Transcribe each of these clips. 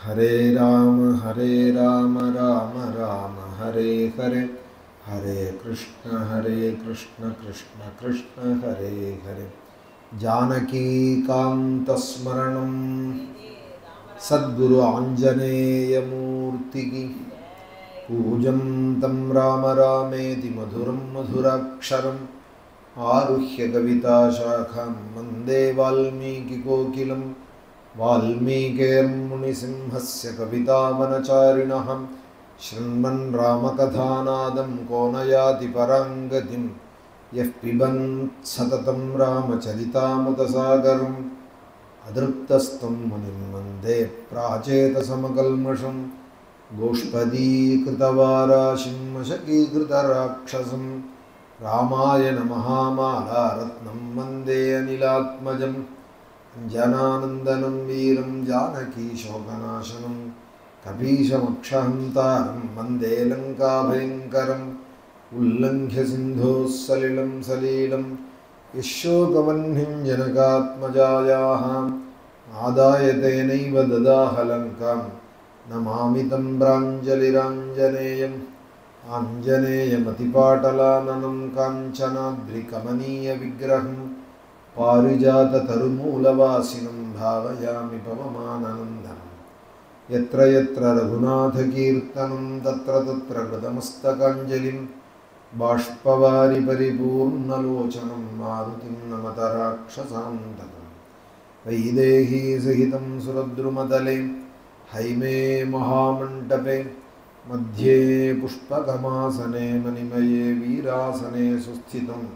हरे राम राम राम हरे हरे हरे कृष्ण कृष्ण कृष्ण हरे हरे जानकी कांतस्मरणं सद्गुरु आंजनेय मूर्ति की पूजन्तं राम रामेति मधुरं मधुराक्षरम् आरुह्य कविताशाखां वन्दे वाल्मीकिकोकिलं वाल्मीकिर्मुनिसिंहस्य कवितावनचारिणः शृण्वन् रामकथानादं को न याति परां गतिं यः पिबन् सततं रामचरितामृतसागरम् अदृप्तस्तं मुनिं वन्दे प्राचेतसमकल्मषं गोष्पदीकृतवाराशिं मशकीकृतराक्षसं रामायण महामालारत्नं वन्दे अनिलात्मजं अञ्जनानन्दनं वीरं जानकीशोकनाशनं कपीशमक्षहन्तारं वन्दे लङ्काभयङ्करम् उल्लङ्घ्य सिन्धोः सलिलं सलीलं यशोकवह्निं जनकात्मजायाः आदाय तेनैव ददाह लङ्कां नमामि तं प्राञ्जलिराञ्जनेयम् आञ्जनेयमतिपाटलाननं काञ्चनाद्रिकमनीयविग्रहं पारिजाततरुमूलवासिनं भावयामि पवमाननन्दनं यत्र यत्र रघुनाथकीर्तनं तत्र तत्र कृतमस्तकाञ्जलिं बाष्पवारि परिपूर्णलोचनं मारुतिं नमत राक्षसान्तकं वैदेही सहितं सुरद्रुमतले हैमे महामण्डपे मध्ये पुष्पकमासने मणिमये वीरासने सुस्थितम्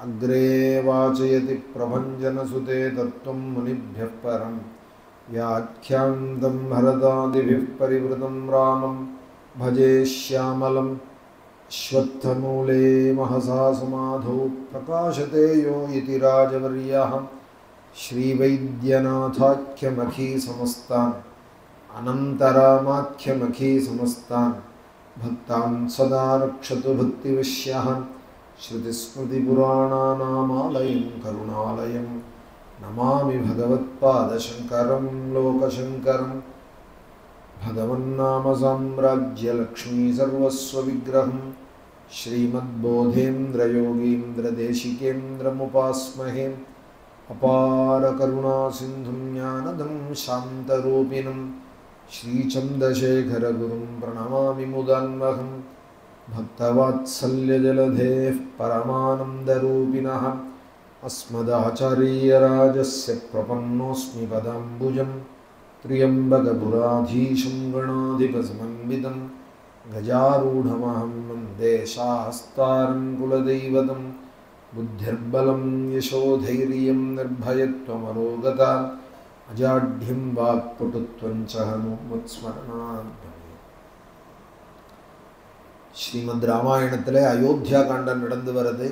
अग्रे वाचयति प्रभञ्जनसुते तत्त्वं मुनिभ्यः परं व्याख्यान्तं भरतादिभिः परिवृतं रामं भजे श्यामलं श्वत्थमूले महसा समाधौ प्रकाशते यो इति राजवर्यः श्रीवैद्यनाथाख्यमखीसमस्तान् अनन्तरामाख्यमखी समस्तान् भक्तान् सदा रक्षतु भक्तिविश्यः श्रुतिस्मृतिपुराणानामालयं करुणालयं नमामि भगवत्पादशङ्करं लोकशङ्करं भगवन्नामसाम्राज्यलक्ष्मीसर्वस्वविग्रहं श्रीमद्बोधेन्द्रयोगीन्द्रदेशिकेन्द्रमुपास्महे अपारकरुणासिन्धुं ज्ञानदं शान्तरूपिणं श्रीचन्द्रशेखरगुरुं प्रणमामि मुदान्वहं भक्तवात्सल्यजलधेः परमानन्दरूपिणः अस्मदाचार्यराजस्य प्रपन्नोऽस्मि पदाम्बुजं त्र्यम्बकपुराधीशं गणाधिपसमन्वितं गजारूढमहं वन्दे शास्तारं कुलदैवतं बुद्धिर्बलं यशोधैर्यं निर्भयत्वमरोगता अजाढ्यं वाक्पटुत्वं च हनुमत्स्मरणात् ஸ்ரீமத் ராமாயணத்தில் அயோத்தியா காண்டம் நடந்து வருது.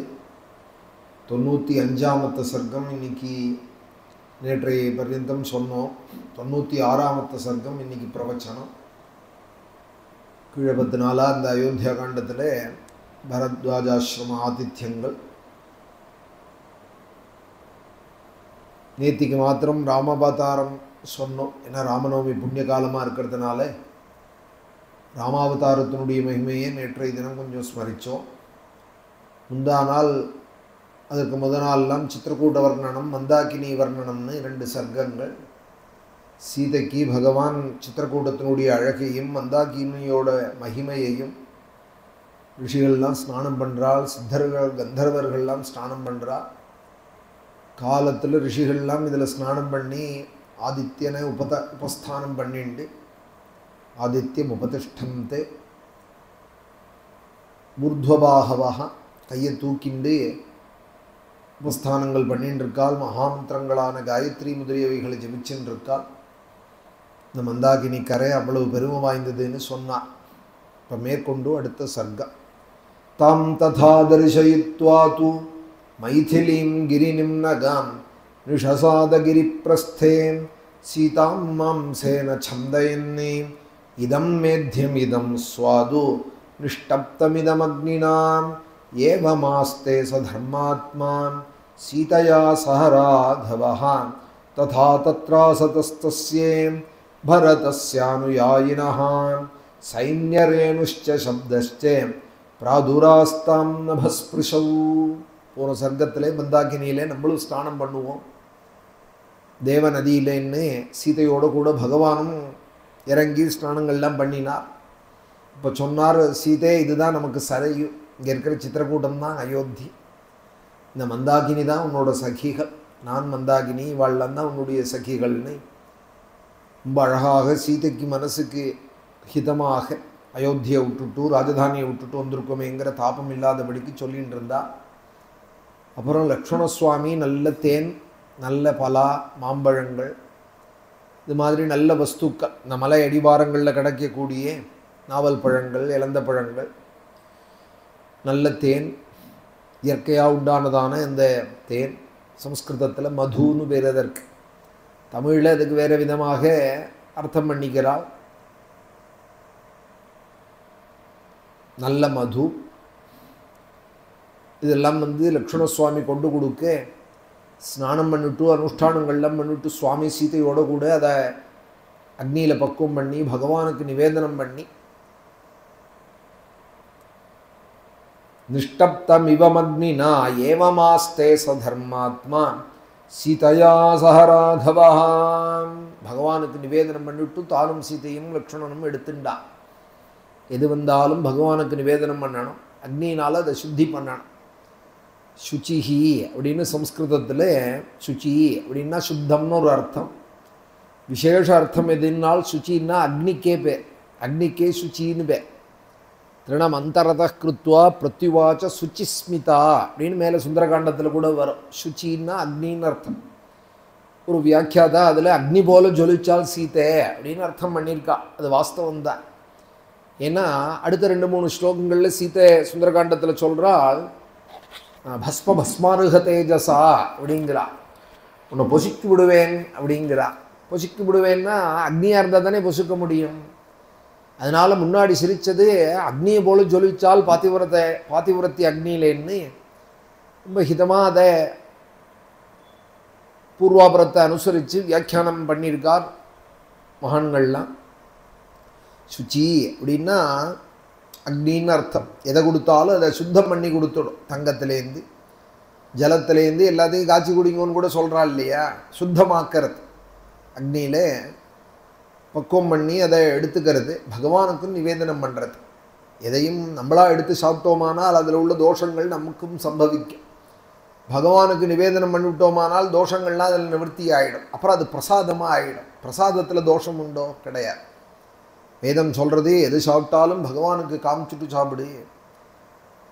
95ஆமத்து சர்க்கம் இன்னைக்கு நேற்றைய பர்யந்தம் சொன்னோம். 96ஆமத்து சர்க்கம் இன்னைக்கு பிரவச்சனம். கீழே 14 அந்த அயோத்தியா காண்டத்தில் பரத்வாஜாசிரம ஆதித்யங்கள். நேத்திக்கு மாத்திரம் ராமாவதாரம் சொன்னோம். ஏன்னா ராமநவமி புண்ணிய காலமாக இருக்கிறதுனால ராமாவதாரத்தினுடைய மகிமையை நேற்றைய தினம் கொஞ்சம் ஸ்மரித்தோம். முந்தா நாள் அதற்கு முதல் நாள்லாம் சித்திரக்கூட்ட வர்ணனம் மந்தாகினி வர்ணனம்னு 2 சர்க்கங்கள். சீதைக்கு பகவான் சித்திரக்கூட்டத்தினுடைய அழகையும் மந்தாகினியோட மகிமையையும் ரிஷிகள்லாம் ஸ்நானம் பண்ணுறாள், சித்தர்கள் கந்தர்வர்கள்லாம் ஸ்நானம் பண்ணுறா. காலத்தில் ரிஷிகள்லாம் இதில் ஸ்நானம் பண்ணி ஆதித்யனை உபஸ்தானம் பண்ணிண்டு ஆதித்யம் உபதிஷ்டந்தே ஊர்த்வபாகவாக கையை தூக்கிண்டு உபஸ்தானங்கள் பண்ணின்னு இருக்காள். மகாமந்திரங்களான காயத்ரி முதலியவைகளை ஜபிச்சுன்னு இருக்காள். இந்த மந்தாகினி கரை அவ்வளவு பெருமை வாய்ந்ததுன்னு சொன்னார். இப்போ மேற்கொண்டு அடுத்த சர்க்கம். தாம் ததா தரிசயித்வா து மைதிலீம் கிரிநிம்னகாம் நிஷசாதகிரிப்ரஸ்தே சீதாம் மாம்சேன சந்தயன்னே இதம் மேத்யம் இதம் ஸ்வாது நிஷ்டப்தமிதமக்னினாம் ஏவமாஸ்தே சதர்மாத்மா சீதையா சஹ ராഘவः ததா தத்ராசதஸ்தஸ்யே பரதஸ்யானுயாயினஹ சைன்யரேணுஷ்ச சப்தஸ்ச பிராதுராஸ்தாம் நபஸ்பிருஷௌ. போன சர்க்கத்திலே மந்தாகினியிலே நம்மளும் ஸ்நானம் பண்ணுவோம். தேவ நதியிலேன்னு சீதையோடு கூட பகவானும் இறங்கி ஸ்நானங்கள்லாம் பண்ணினார். இப்போ சொன்னார், சீதை இதுதான் நமக்கு சரையு, இங்கே இருக்கிற சித்திரக்கூட்டம் தான் அயோத்தி, இந்த மந்தாகினி தான் உன்னோட சகிகள், நான் மந்தாகினி இவாள்லாம் தான் உன்னுடைய சகிகள்னு ரொம்ப அழகாக சீதைக்கு மனசுக்கு ஹிதமாக அயோத்தியை விட்டுட்டு ராஜதானியை விட்டுட்டு வந்திருக்கோமேங்கிற தாபம் இல்லாதபடிக்கு சொல்லிகிட்டு இருந்தா. அப்புறம் லக்ஷ்மண சுவாமி நல்ல தேன், நல்ல பலா, மாம்பழங்கள், இது மாதிரி நல்ல வஸ்துக்கள், இந்த மலை அடிவாரங்களில் கிடைக்கக்கூடிய நாவல் பழங்கள், இலந்த பழங்கள், நல்ல தேன், இயற்கையாக உண்டானதான இந்த தேன், சம்ஸ்கிருதத்தில் மதுன்னு பேர் அதற்கு, தமிழில் அதுக்கு வேறு விதமாக அர்த்தம் பண்ணிக்கிறாள். நல்ல மது, இதெல்லாம் லக்ஷ்மண சுவாமி கொண்டு கொடுக்க ஸ்நானம் பண்ணிட்டு அனுஷ்டானங்கள்லாம் பண்ணிட்டு சுவாமி சீதையோட கூட அதை அக்னியில் பக்குவம் பண்ணி பகவானுக்கு நிவேதனம் பண்ணி நிஷ்டப்தம் இவமக்னினா ஏவமாஸ்தே சதர்மாத்மா சீதையா சஹராதவா. பகவானுக்கு நிவேதனம் பண்ணிட்டு தானும் சீதையும் லக்ஷ்மணனும் எடுத்துண்டா. எது வந்தாலும் பகவானுக்கு நிவேதனம் பண்ணணும், அக்னியினால் அதை சுத்தி பண்ணணும். சுச்சிஹி அப்படின்னு சம்ஸ்கிருதத்தில் சுச்சி அப்படின்னா சுத்தம்னு ஒரு அர்த்தம். விசேஷ அர்த்தம் எதுனால் சுச்சின்னா அக்னிக்கே பேர், அக்னிக்கே சுச்சின்னு பேர். திருணம் அந்தரத கிருத்வா பிரத்யுவாச்ச சுச்சிஸ்மிதா அப்படின்னு மேலே சுந்தரகாண்டத்தில் கூட வரும். சுச்சின்னா அக்னின்னு அர்த்தம். ஒரு வியாக்கியாதா அதில் அக்னி போல ஜொலிச்சால் சீதை அப்படின்னு அர்த்தம் பண்ணியிருக்கா. அது வாஸ்தவம் தான். ஏன்னா அடுத்த 2-3 ஸ்லோகங்களில் சீதை சுந்தரகாண்டத்தில் சொல்கிறாள், பஸ்ம பஸ்மாருக தேஜசா அப்படிங்கிறா, உன்னை பொசுக்கி விடுவேன் அப்படிங்கிறா. பொசுக்கி விடுவேன்னா அக்னியாக இருந்தால் தானே பொசுக்க முடியும். அதனால் முன்னாடி சிரித்தது அக்னியை போல ஜொலிச்சால் பாத்திவிரத்தி அக்னியிலேன்னு ரொம்ப ஹிதமாக அதை பூர்வாபுரத்தை அனுசரித்து வியாக்கியானம் பண்ணியிருக்கார் மகான்கள்லாம். சுச்சி அப்படின்னா அக்னின்னு அர்த்தம். எதை கொடுத்தாலும் அதை சுத்தம் பண்ணி கொடுத்துடும். தங்கத்திலேருந்து ஜலத்திலேருந்து எல்லாத்தையும் காய்ச்சி குடிங்கன்னு கூட சொல்கிறா இல்லையா, சுத்தமாக்கிறது. அக்னியில் பக்குவம் பண்ணி அதை எடுத்துக்கிறது, பகவானுக்கு நிவேதனம் பண்ணுறது. எதையும் நம்மளாக எடுத்து சாப்பிட்டோமானால் அதில் உள்ள தோஷங்கள் நமக்கும் சம்பவிக்கும். பகவானுக்கு நிவேதனம் பண்ணிவிட்டோமானால் தோஷங்கள்லாம் அதில் நிவர்த்தி ஆகிடும். அப்புறம் அது பிரசாதமாக ஆகிடும். பிரசாதத்தில் தோஷம் உண்டோ? கிடையாது. வேதம் சொல்கிறது எது சாப்பிட்டாலும் பகவானுக்கு காமிச்சுட்டு சாப்பிடு,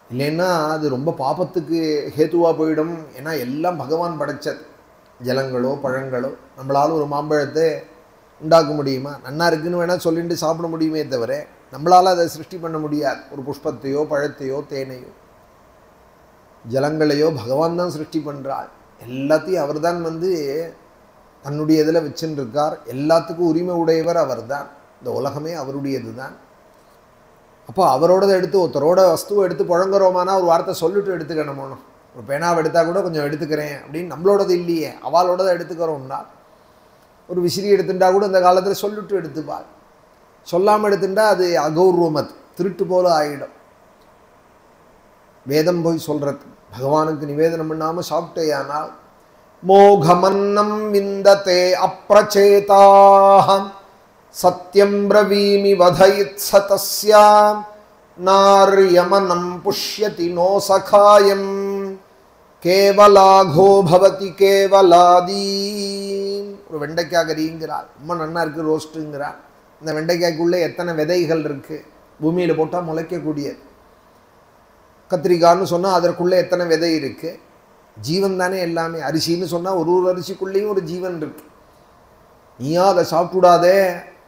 இல்லைன்னா அது ரொம்ப பாபத்துக்கு ஹேத்துவாக போயிடும். ஏன்னா எல்லாம் பகவான் படைச்சது. ஜலங்களோ பழங்களோ நம்மளால் ஒரு மாம்பழத்தை உண்டாக்க முடியுமா? நன்னா இருக்குன்னு வேணால் சொல்லிட்டு சாப்பிட முடியுமே தவிர நம்மளால் அதை சிருஷ்டி பண்ண முடியாது. ஒரு புஷ்பத்தையோ பழத்தையோ தேனையோ ஜலங்களையோ பகவான் தான் சிருஷ்டி பண்ணுறாள். எல்லாத்தையும் அவர் தான் தன்னுடைய இதில் வச்சுன்னு இருக்கார். எல்லாத்துக்கும் உரிமை உடையவர் அவர் தான். இந்த உலகமே அவருடையது தான். அப்போ அவரோடதை எடுத்து ஒருத்தரோட வஸ்துவை எடுத்து புழங்குறோமானா ஒரு வார்த்தை சொல்லிட்டு எடுத்துக்கணுமோ. ஒரு பேனாவை எடுத்தால் கூட கொஞ்சம் எடுத்துக்கிறேன் அப்படின்னு நம்மளோடது இல்லையே, அவளோடதை எடுத்துக்கிறோம்னா. ஒரு விசிறி எடுத்துட்டா கூட இந்த காலத்தில் சொல்லிட்டு எடுத்துப்பாள். சொல்லாமல் எடுத்துட்டா அது அகௌரவம், அது திருட்டு போல ஆகிடும். வேதம் போய் சொல்கிறது, பகவானுக்கு நிவேதனம் பண்ணாமல் சாப்பிட்டேயானால் மோகமன்னம் விந்ததே அப்ரச்சேதாஹம் சத்யம் பிரவீமி வதயித் சதஸ்யாம் நார்யமனம் புஷ்யதி நோ சகாயம் கேவலாகோ பவதி கேவலாதீ. ஒரு வெண்டைக்காய் கறிங்கிறாள், ரொம்ப நன்னா இருக்குது ரோஸ்ட்டுங்கிறாள். இந்த வெண்டைக்காய்க்குள்ளே எத்தனை விதைகள் இருக்குது, பூமியில் போட்டால் முளைக்கக்கூடியது. கத்திரிக்காய்னு சொன்னால் அதற்குள்ளே எத்தனை விதை இருக்குது. ஜீவன் தானே எல்லாமே. அரிசின்னு சொன்னால் ஒரு அரிசிக்குள்ளேயும் ஒரு ஜீவன் இருக்குது. நீயா அதை சாப்பிட்டுடாதே.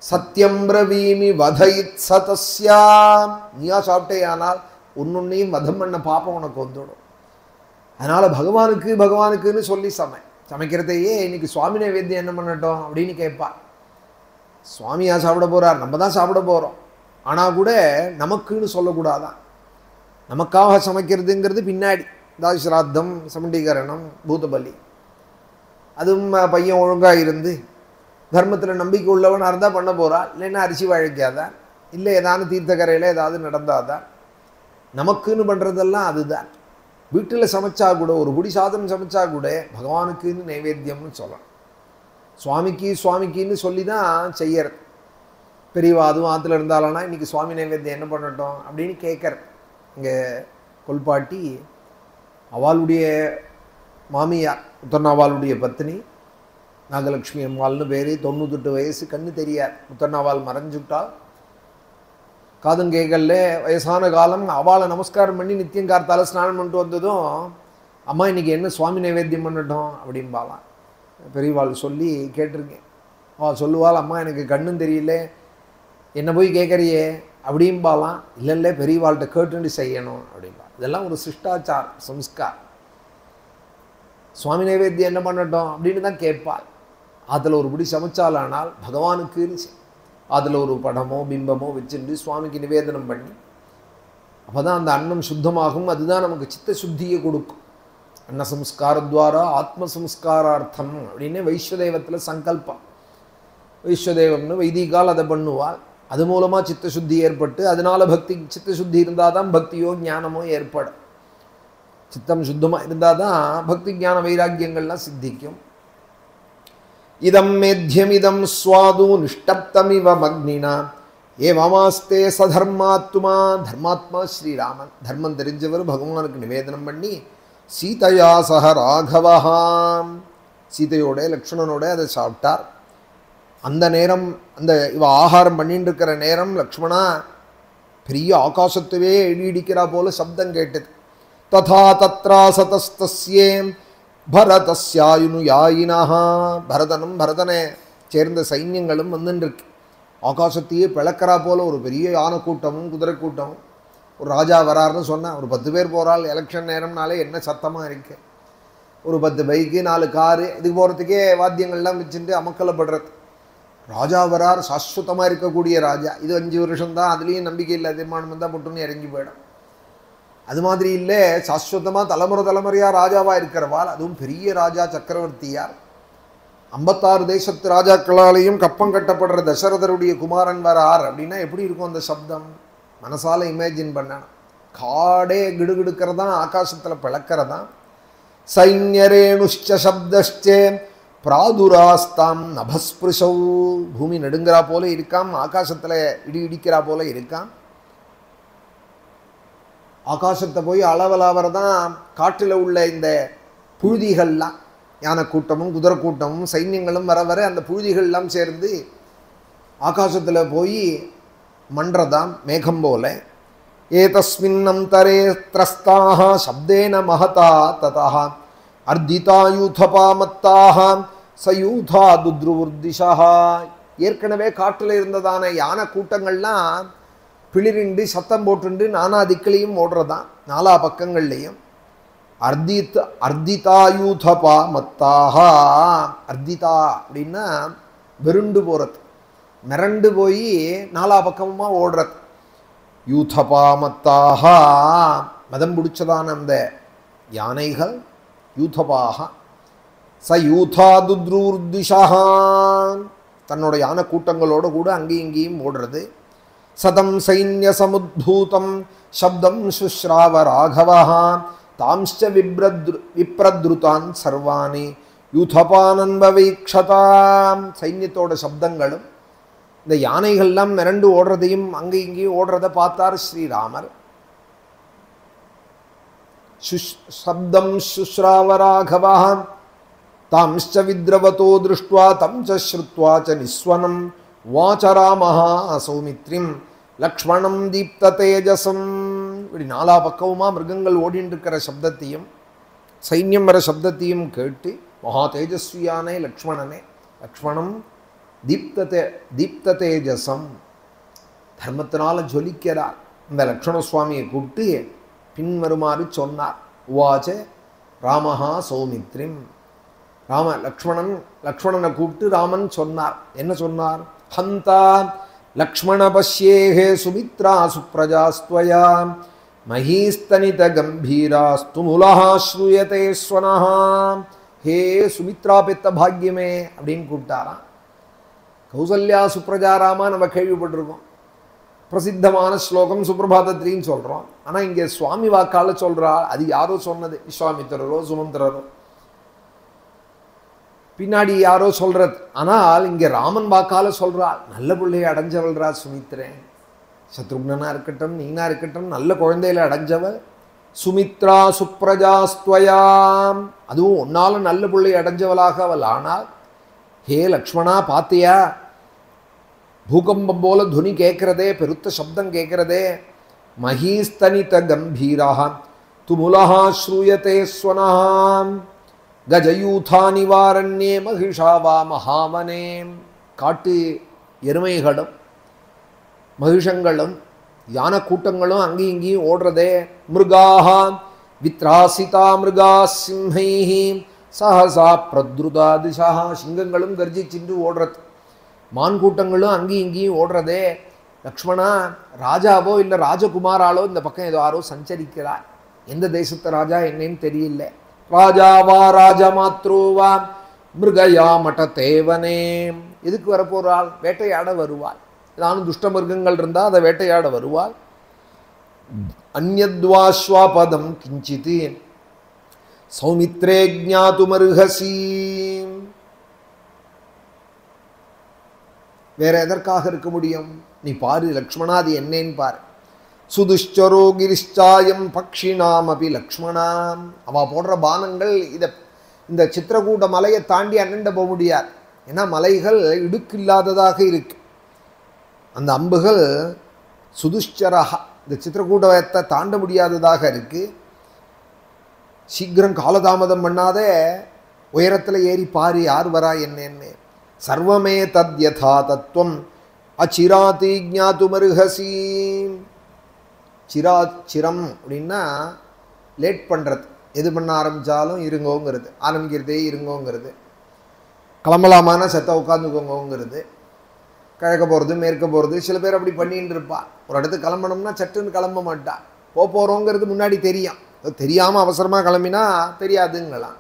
சத்தியம் பிரவீமி வதயித் சதஸ்யாம், நீயா சாப்பிட்டேயானால் ஒன்னொன்னையும் வதம் பண்ண பாப்பம் உனக்கு வந்துடும். அதனால் பகவானுக்குன்னு சொல்லி சமைக்கிறதையே இன்னைக்கு சுவாமி நைவேத்தியம் என்ன பண்ணட்டும் அப்படின்னு கேட்பா. சுவாமியா சாப்பிட போகிறார், நம்ம தான் சாப்பிட போகிறோம். ஆனால் கூட நமக்குன்னு சொல்லக்கூடாதான். நமக்காக சமைக்கிறதுங்கிறது பின்னாடி. அதாவது ஸ்ராத்தம், சமண்டீகரணம், பூதபலி, அதுவும் பையன் ஒழுங்காக இருந்து தர்மத்தில் நம்பிக்கை உள்ளவனாக இருந்தால் பண்ண போகிறாள், இல்லைன்னா அரிசி வாழைக்காதான், இல்லை ஏதாவது தீர்த்தக்கரையில் ஏதாவது நடந்தாதான். நமக்குன்னு பண்ணுறதெல்லாம் அதுதான். வீட்டில் சமைச்சா கூட, ஒரு குடி சாதம் சமைச்சா கூட பகவானுக்குன்னு நைவேத்தியம்னு சொல்லலாம். சுவாமிக்குன்னு சொல்லி தான் செய்யறது. பெரியவா அதுவும் ஆற்றுல இருந்தாலனா இன்றைக்கி சுவாமி நைவேத்தியம் என்ன பண்ணட்டும் அப்படின்னு கேட்குற. இங்கே கொல்பாட்டி அவளுடைய மாமியார் முத்தண்ணாவாளுடைய பத்னி நாகலட்சுமி அம்மாள்னு பேர், 98 வயசு, கண்ணு தெரியார். முத்தண்ணாவாள் மறைஞ்சுட்டா, காதும் கேட்கல, வயசான காலம். அவளை நமஸ்காரம் பண்ணி நித்தியம் கார்த்தால ஸ்நானம் பண்ணிட்டு வந்ததும், அம்மா இன்றைக்கி என்ன சுவாமி நைவேத்தியம் பண்ணட்டும் அப்படின்பாலாம். பெரியவாள் சொல்லி கேட்டிருக்கேன். அவள் சொல்லுவாள், அம்மா எனக்கு கண்ணும் தெரியல, என்ன போய் கேட்குறியே அப்படின்பாலாம். இல்லை பெரியவாள்கிட்ட கேட்டுன்னு செய்யணும் அப்படின்பா. இதெல்லாம் ஒரு சிஷ்டாச்சார் சம்ஸ்கார். சுவாமி நைவேத்தியம் என்ன பண்ணட்டும் அப்படின்னு தான் கேட்பாள். அதில் ஒரு பிடி சமைச்சாலானால் பகவானுக்குன்னு அதில் ஒரு படமோ பிம்பமோ வச்சுட்டு சுவாமிக்கு நிவேதனம் பண்ணி, அப்போ தான் அந்த அன்னம் சுத்தமாகும். அதுதான் நமக்கு சித்த சுத்தியை கொடுக்கும். அன்ன சம்ஸ்காரத்வாரா ஆத்மசம்ஸ்காரார்த்தம் அப்படின்னு வைஸ்வதேவத்தில் சங்கல்பம். வைஸ்வதேவம்னு வைதிகால் அதை பண்ணுவாள். அது மூலமாக சித்தசுத்தி ஏற்பட்டு, அதனால் பக்தி, சித்தசுத்தி இருந்தால் தான் பக்தியோ ஞானமோ ஏற்படும். சித்தம் சுத்தமாக இருந்தால் தான் பக்தி ஞான வைராக்கியங்கள்லாம் சித்திக்கும். இதம் மேத்தியம் இதம் ஸ்வாது நிஷ்டப்தமிவ மக்னினா ஏவமாஸ்தே சதர்மாத்மா. தர்மாத்மா ஸ்ரீராமன், தர்மம் தெரிஞ்சவர் பகவானுக்கு நிவேதனம் பண்ணி சீதையா சக ராகவஹாம், சீதையோட லக்ஷ்மணனோட அதை சாப்பிட்டார். அந்த நேரம், அந்த இவ ஆகாரம் பண்ணிட்டு இருக்கிற நேரம் லக்ஷ்மணா பெரிய ஆகாசத்துவே இடிக்கிறா போல சப்தம் கேட்டது. ததா தத்ராசதஸ்தஸ்யே பரதஸ்யாயுனு யாயினஹா. பரதனும் பரதனை சேர்ந்த சைன்யங்களும் வந்துருக்கு. ஆகாசத்தையே பிளக்கிறா போல ஒரு பெரிய யானை கூட்டமும் குதிரை கூட்டமும். ஒரு ராஜா வராருன்னு சொன்னால் ஒரு 10 பேர் போகிறாள். எலெக்ஷன் நேரம்னாலே என்ன சத்தமாக இருக்கு. ஒரு 10 பைக்கு 4 காரு, இதுக்கு போகிறதுக்கே வாத்தியங்கள்லாம் வச்சுட்டு அமக்கலப்படுறது. ராஜா வரார், சாஸ்வதமாக இருக்கக்கூடிய ராஜா. இது 5 வருஷம்தான், அதுலேயும் நம்பிக்கை இல்லை, தீர்மானம் தான் போட்டுன்னு இறங்கி போயிடும். அது மாதிரி இல்லை, சாஸ்வதமாக தலைமுறையாக ராஜாவாக இருக்கிறவாள். அதுவும் பெரிய ராஜா சக்கரவர்த்தியார். 56 தேசத்து ராஜாக்களாலேயும் கப்பம் கட்டப்படுற தசரதருடைய குமாரன் வரார் அப்படின்னா எப்படி இருக்கும் அந்த சப்தம்? மனசால் இமேஜின் பண்ணணும். காடே கிடுகிடுக்கிறதான், ஆகாசத்தில் பிளக்கிறதான். சைன்யரேணுஷ்ச சப்தஷ்சே பிராதுராஸ்தாம் நபஸ்பிருஷௌ. பூமி நடுங்கிறா போல இருக்காம், ஆகாசத்தில் இடி இடிக்கிறா போல இருக்காம். ஆகாசத்தை போய் அளவலாவறதான் காட்டில் உள்ள இந்த புழுதிகள்லாம், யானை கூட்டமும் குதிரை கூட்டமும் சைன்யங்களும் வர வர அந்த புழுதிகள்லாம் சேர்ந்து ஆகாசத்தில் போய் மன்றதாம் மேகம் போல. ஏதஸ்மின்னம் தரே த்ரஸ்தாக சப்தேன மகதா ததா அர்த்திதாயூதபாமத்தாக சயூதா துத்ருவர்திஷா. ஏற்கனவே காட்டில் இருந்ததான யானை கூட்டங்கள்லாம் பிளிரிண்டு சத்தம் போட்டுண்டு நானா திக்கிலையும் ஓடுறதான், 4 பக்கங்கள்லையும். அர்த்திதாயூதபா மத்தாக. அர்த்திதா அப்படின்னா வெருண்டு போகிறது, மிரண்டு போய் 4 பக்கமாக ஓடுறது. யூதபா மத்தாக, மதம் பிடிச்சதான அந்த யானைகள் யூதபாக. ச யூதா துத்ரூர்திஷா, தன்னோட யானை கூட்டங்களோடு கூட அங்கேயும் இங்கேயும் ஓடுறது. சதம் சைன்ய சமுத்பூதம் சப்தம் சுஸ்ராவ ராகவஹ தாம்ச்ச விப்ரத்ருதான் சர்வாணி யூதபானன்வவீக்ஷதாம். சைன்யத்தோட சப்தங்களும் இந்த யானைகள்லாம் மிரண்டு ஓடுறதையும் அங்கே இங்கேயும் ஓடுறதை பார்த்தார் ஸ்ரீராமர். சப்தம் சுஸ்ராவ ராகவஹ தாம்ச்ச வித்ரவதோ திருஷ்ட்வா தம் ச ஸ்ருத்வா ச நிஸ்வனம் வாச ராமஹ சௌமித்ரிம் லக்ஷ்மணம் தீப்த தேஜசம். இப்படி 4 பக்கவுமா மிருகங்கள் ஓடின்னு இருக்கிற சப்தத்தையும் சைன்யம் வர சப்தத்தையும் கேட்டு மகா தேஜஸ்வியானே லக்ஷ்மணனே, லக்ஷ்மணம் தீப்த தேஜசம், தர்மத்தினால ஜொலிக்கிறார். இந்த லக்ஷ்மண சுவாமியை கூப்பிட்டு பின்வருமாறு சொன்னார். உவாச்ச ராமஹா சௌமித்ரிம். லக்ஷ்மணனை கூப்பிட்டு ராமன் சொன்னார். என்ன சொன்னார்? ஹந்தா லக்ஷ்மண பஷ்யேஹே சுமித்ரா சுப்ரஜாஸ்த்வயா மஹீஸ்தனித கம்பீராஸ்து முலஹா ஸ்ரூயதே ஸ்வனஹா. ஹே சுமித்ரா பெத்த பாக்யமே அப்படின்னு கூப்பிட்டாராம். கௌசல்யா சுப்ரஜாராமா நம்ம கேள்விப்பட்டிருக்கோம், பிரசித்தமான ஸ்லோகம் சுப்பிரபாதத்திரின்னு சொல்கிறோம். ஆனால் இங்கே சுவாமி வாக்கால் சொல்கிறா, அது யாரோ சொன்னது, விஸ்வாமித்திரரோ சுமந்திரரோ பின்னாடி யாரோ சொல்கிறது. ஆனால் இங்கே ராமன் வாக்கால் சொல்கிறாள், நல்ல பிள்ளையை அடைஞ்சவள்ரா சுமித்ரன், சத்ருக்னா இருக்கட்டும் நீனா இருக்கட்டும் நல்ல குழந்தையில அடைஞ்சவள் சுமித்ரா சுப்ரஜாஸ்துவயாம், அதுவும் ஒன்னால நல்ல பிள்ளை அடைஞ்சவளாக அவள். ஆனால் ஹே லக்ஷ்மணா பார்த்தியா, பூகம்பம் போல துனி கேட்கிறதே, பெருத்த சப்தம் கேட்கிறதே, மகீஸ்தனித கம்பீராக துமுலஹா ஸ்ரூயதே ஸ்வனஹாம் கஜயூதா நிவாரண்யே மகிஷாவா மகாவனே. காட்டு எருமைகளும் மகிஷங்களும் யான கூட்டங்களும் அங்கேயும் இங்கேயும் ஓடுறதே. மிருகாஹ வித்ராசிதா மிருகா சிம்ஹைஹி சஹசா பிரத்ருதா திசா, சிங்கங்களும் கர்ஜிச்சின்று ஓடுறது, மான் கூட்டங்களும் அங்கேயும் இங்கேயும் ஓடுறதே. லக்ஷ்மணா, ராஜாவோ இல்லை ராஜகுமாராலோ இந்த பக்கம் ஏதோ யாரோ சஞ்சரிக்கிறார், எந்த தேசத்து ராஜா என்னன்னு தெரியல. ராஜாவா ராஜமாத்ரோவா மிருகயா மட்ட தேவனே, எதுக்கு வரப்போறாள், வேட்டையாட வருவாள். ஏதானும் துஷ்ட மிருகங்கள் இருந்தால் அதை வேட்டையாட வருவாள். அந்யத்வாஸ்வாபதம் கிஞ்சித் சௌமித்ரே ஜ்ஞாதுமர்ஹசி, வேற எதற்காக இருக்க முடியும், நீ பாரு லக்ஷ்மணா, அது என்னன்னு பாரு. சுதுஷ்சரோ கிரிஷ்சாயம் பக்ஷினாம் அபி லக்ஷ்மணாம், அவள் போடுற பானங்கள் இந்த சித்திரக்கூட மலையை தாண்டி அண்ணண்ட போக முடியாது. ஏன்னா மலைகள் இடுக்கு இல்லாததாக இருக்கு. அந்த அம்புகள் சுதுஷ்சரஹா இந்த சித்திரக்கூடத்தை தாண்ட முடியாததாக இருக்கு. சீக்கிரம் காலதாமதம் பண்ணாத உயரத்தில் ஏறி பாரு யார் வரா என்னன்னு. சர்வமே தத்யதா தத்துவம் அச்சிராதி ஜ்ஞாதுமர்ஹசி. சிரம் அப்படின்னா லேட் பண்ணுறது, எது பண்ண ஆரம்பித்தாலும் இருங்கோங்கிறது, ஆரம்பிக்கிறதே இருங்கோங்கிறது. கிளம்பலாமான செத்த உட்காந்துக்கோங்கிறது, கிழக்க போகிறது மேற்க போகிறது. சில பேர் அப்படி பண்ணின்னு இருப்பாள். ஒரு இடத்துக்கு கிளம்பணும்னா சட்டுன்னு கிளம்ப மாட்டாள், போகிறோங்கிறது முன்னாடி தெரியும், தெரியாமல் அவசரமாக கிளம்பினா தெரியாதுங்களாம்,